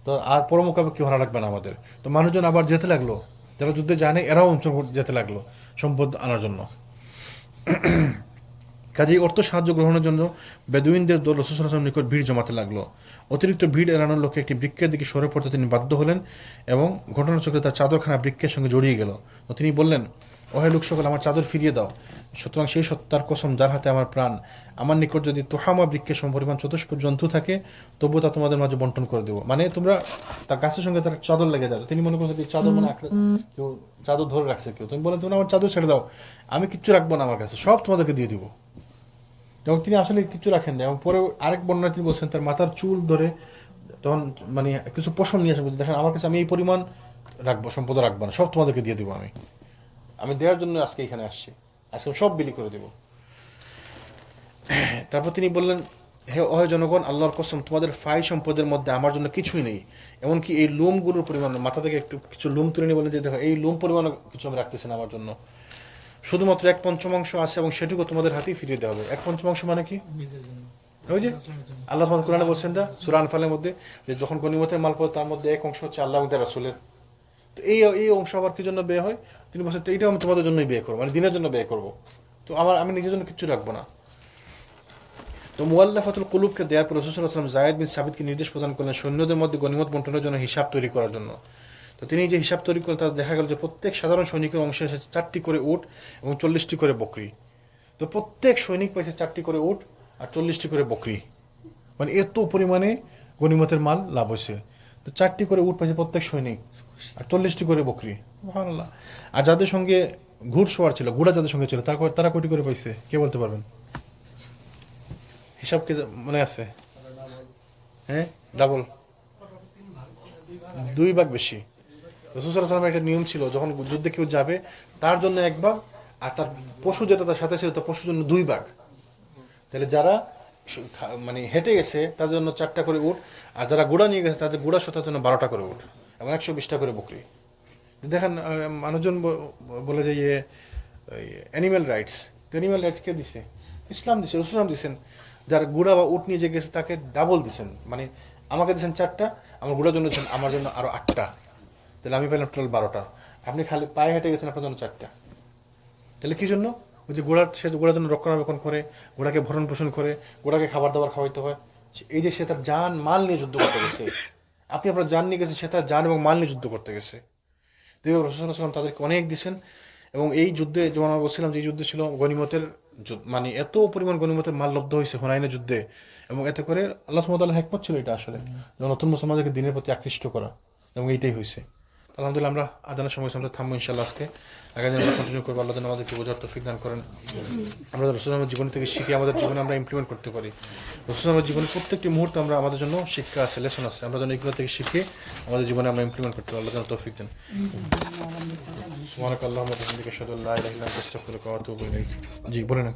তো আর পরমুখাপেক্ষী হওয়া লাগবে না আমাদের। তো মানুষজন আবার যেতে লাগলো, যারা যুদ্ধে জানে এরাও যেতে লাগলো সম্পদ আনার জন্য। কাজেই অর্থ সাহায্য গ্রহণের জন্য বেদুইনদের দল রাসূল সাল্লাল্লাহু আলাইহি ওয়াসাল্লামের নিকট ভিড় জমাতে লাগলো। অতিরিক্ত ভিড় এড়ানোর লক্ষ্যে একটি বৃক্ষের দিকে সরে পড়তে তিনি বাধ্য হলেন এবং ঘটনাচক্রে তার চাদরখানা বৃক্ষের সঙ্গে জড়িয়ে গেল। তো তিনি বললেন, ওহে লোক সকল, আমার চাদর ফিরিয়ে দাও। সুতরাং সেই সত্তার কসম যার হাতে আমার প্রাণ, আমার নিকট যদি তোহামা বৃক্ষের সমপরিমাণ চতুষ্পদ জন্তু থাকে তবুও তা তোমাদের মাঝে বন্টন করে দেবো। মানে তোমরা তার গাছের সঙ্গে তার চাদর লেগে যাবে, তিনি মনে করছেন চাদর মানে কেউ চাদর ধরে রাখছে কেউ। তুমি বলেন, তুমি আমার চাদর ছেড়ে দাও, আমি কিচ্ছু রাখবো না, আমার কাছে সব তোমাদেরকে দিয়ে দিব। এবং তিনি আসলে কিছু রাখেন না। এবং পরে আরেক বর্ণনা তিনি বলছেন তার মাথার চুল ধরে তখন মানে কিছু পশম নিয়ে আসে, বলছে দেখেন আমার কাছে আমি এই পরিমাণ রাখবো, সম্পদ রাখবো না, সব তোমাদেরকে দিয়ে দিব। আমি দেওয়ার জন্য আজকে এখানে আসছি, আজকে সব বিলি করে দেব। তারপর তিনি বললেন, হে অহে জনগণ, আল্লাহর কসম তোমাদের ফাই সম্পদের মধ্যে আমার জন্য কিছুই নেই, এমনকি এই লোমগুলোর পরিমাণ, মাথা থেকে একটু কিছু লোম তুলে নিয়ে বলেন যে দেখো এই লোম পরিমাণ কিছু আমি রাখতেছি না আমার জন্য, শুধুমাত্র 1/5 আছে এবং সেটুকু তোমাদের হাতেই ফিরিয়ে দেওয়া হবে। 1/5 মানে কি? ওই যে আল্লাহ সুবহানাহু কোরআনে বলছেন না সূরা আনফালের মধ্যে, যে যখন গনিমতের মাল পাবে তার মধ্যে 1 অংশ হচ্ছে আল্লাহ এবং তার রাসূলের, তো এই অংশ আবার কি জন্য ব্যয় হয়? তিনি বলছেন তো এইটাও আমি তোমাদের জন্যই ব্যয় করবো, মানে দিনের জন্য ব্যয় করবো। তো আমি নিজের জন্য কিচ্ছু রাখবো না। তো মুআল্লাফাতুল কুলুবকে দেওয়ার পর রাসূল সাল্লাল্লাহু আলাইহি ওয়াসাল্লাম যায়েদ বিন সাবিতকে নির্দেশ প্রদান করলেন সৈন্যদের মধ্যে গনিমত বন্টনের জন্য হিসাব তৈরি করার জন্য। তো তিনি যে হিসাব তৈরি করেন তাতে দেখা গেল যে প্রত্যেক সাধারণ সৈনিকের অংশে এসেছে 4টি করে উট এবং 40টি করে বকরি। তো প্রত্যেক সৈনিক পাইছে 4টি করে উট আর 40টি করে বকরি, মানে এত পরিমাণে গনিমতের মাল লাভ হয়েছে। তো 4টি করে উট পাইছে প্রত্যেক সৈনিক আর 40টি করে বকরি, সুবহানাল্লাহ। আর যাদের সঙ্গে ঘুড়সওয়ার ছিল, ঘোড়া যাদের সঙ্গে ছিল, তারা কয়টি করে পাইছে কে বলতে পারবেন? হিসাব কি মনে আছে? হ্যাঁ, ডাবল, 2 ভাগ বেশি। রাসূল সাল্লাল্লাহু আলাইহি ওয়াসাল্লামের একটা নিয়ম ছিল, যখন যুদ্ধে কেউ যাবে তার জন্য 1 ভাগ, আর তার পশু যেটা তার সাথে ছিল তার পশুর জন্য 2 ভাগ। তাহলে যারা মানে হেঁটে গেছে তাদের জন্য 4টা করে উট, আর যারা ঘোড়া নিয়ে গেছে তাদের ঘোড়ার সাথে জন্য 12টা করে উট এবং 120টা করে বকরি। দেখেন মানুষজন বলে যে অ্যানিম্যাল রাইটস, অ্যানিম্যাল রাইটস কে দিছে? ইসলাম দিছে, রাসূল সাল্লাল্লাহু আলাইহি ওয়াসাল্লাম দিচ্ছেন। যার ঘোড়া বা উট নিয়ে যে গেছে তাকে ডাবল দিচ্ছেন, মানে আমাকে দিচ্ছেন 4টা, আমার ঘোড়ার জন্য দিচ্ছেন আমার জন্য আরো 8টা, তাহলে আমি পেলাম টোটাল 12টা। আপনি খালি পায়ে হেঁটে গেছেন, আপনার জন্য 4টা। তাহলে কি জন্য? ওই যে সে ঘোড়ার জন্য রক্ষণাবেক্ষণ করে, ঘোড়াকে ভরণ পোষণ করে, ঘোড়াকে খাবার দাবার খাওয়াইতে হয়। এই যে সে তার জান মাল নিয়ে যুদ্ধ করতে গেছে, আপনি আপনার জান নিয়ে গেছেন, সে তার জান এবং মাল নিয়ে যুদ্ধ করতে গেছে। রাসূল সাল্লাল্লাহু আলাইহি ওয়াসাল্লাম তাদেরকে অনেক দিয়েছেন। এবং এই যুদ্ধে যেমন আমরা বলছিলাম যে এই যুদ্ধ ছিল গনিমতের মানে এত পরিমাণ গনিমতের মাল লব্ধ হয়েছে হুনাইনের যুদ্ধে, এবং এতে করে আল্লাহ সুবহানাহু ওয়া তাআলার হিকমত ছিল এটা আসলে, যে নতুন মুসলমানদেরকে দিনের প্রতি আকৃষ্ট করা, এবং এইটাই হয়েছে। আলহামদুলিল্লাহ আমরা আদানের সময় আমরা থামবো ইনশাআল্লাহ। আজকে আগামী দিন আমরা কন্টিনিউ করবো। আল্লাহ যেন আমাদেরকে বোঝার তৌফিক দান করেন, আমরা রাসূলের জীবন থেকে শিখে আমাদের জীবনে আমরা ইমপ্লিমেন্ট করতে পারি। রাসূলের জীবনে প্রত্যেকটি মুহূর্তে আমরা আমাদের জন্য শিক্ষা আছে, লেসন আছে, আমরা যেন এগুলো থেকে শিখে আমাদের জীবনে আমরা ইমপ্লিমেন্ট করতে পারি। আল্লাহ যেন তৌফিক দেন। সুবহানাকাল্লাহুম্মা ওয়া বিহামদিকা আশহাদু আল্লা ইলাহা ইল্লা আনতা আস্তাগফিরুকা ওয়া আতুবু ইলাইক। জি বলেন।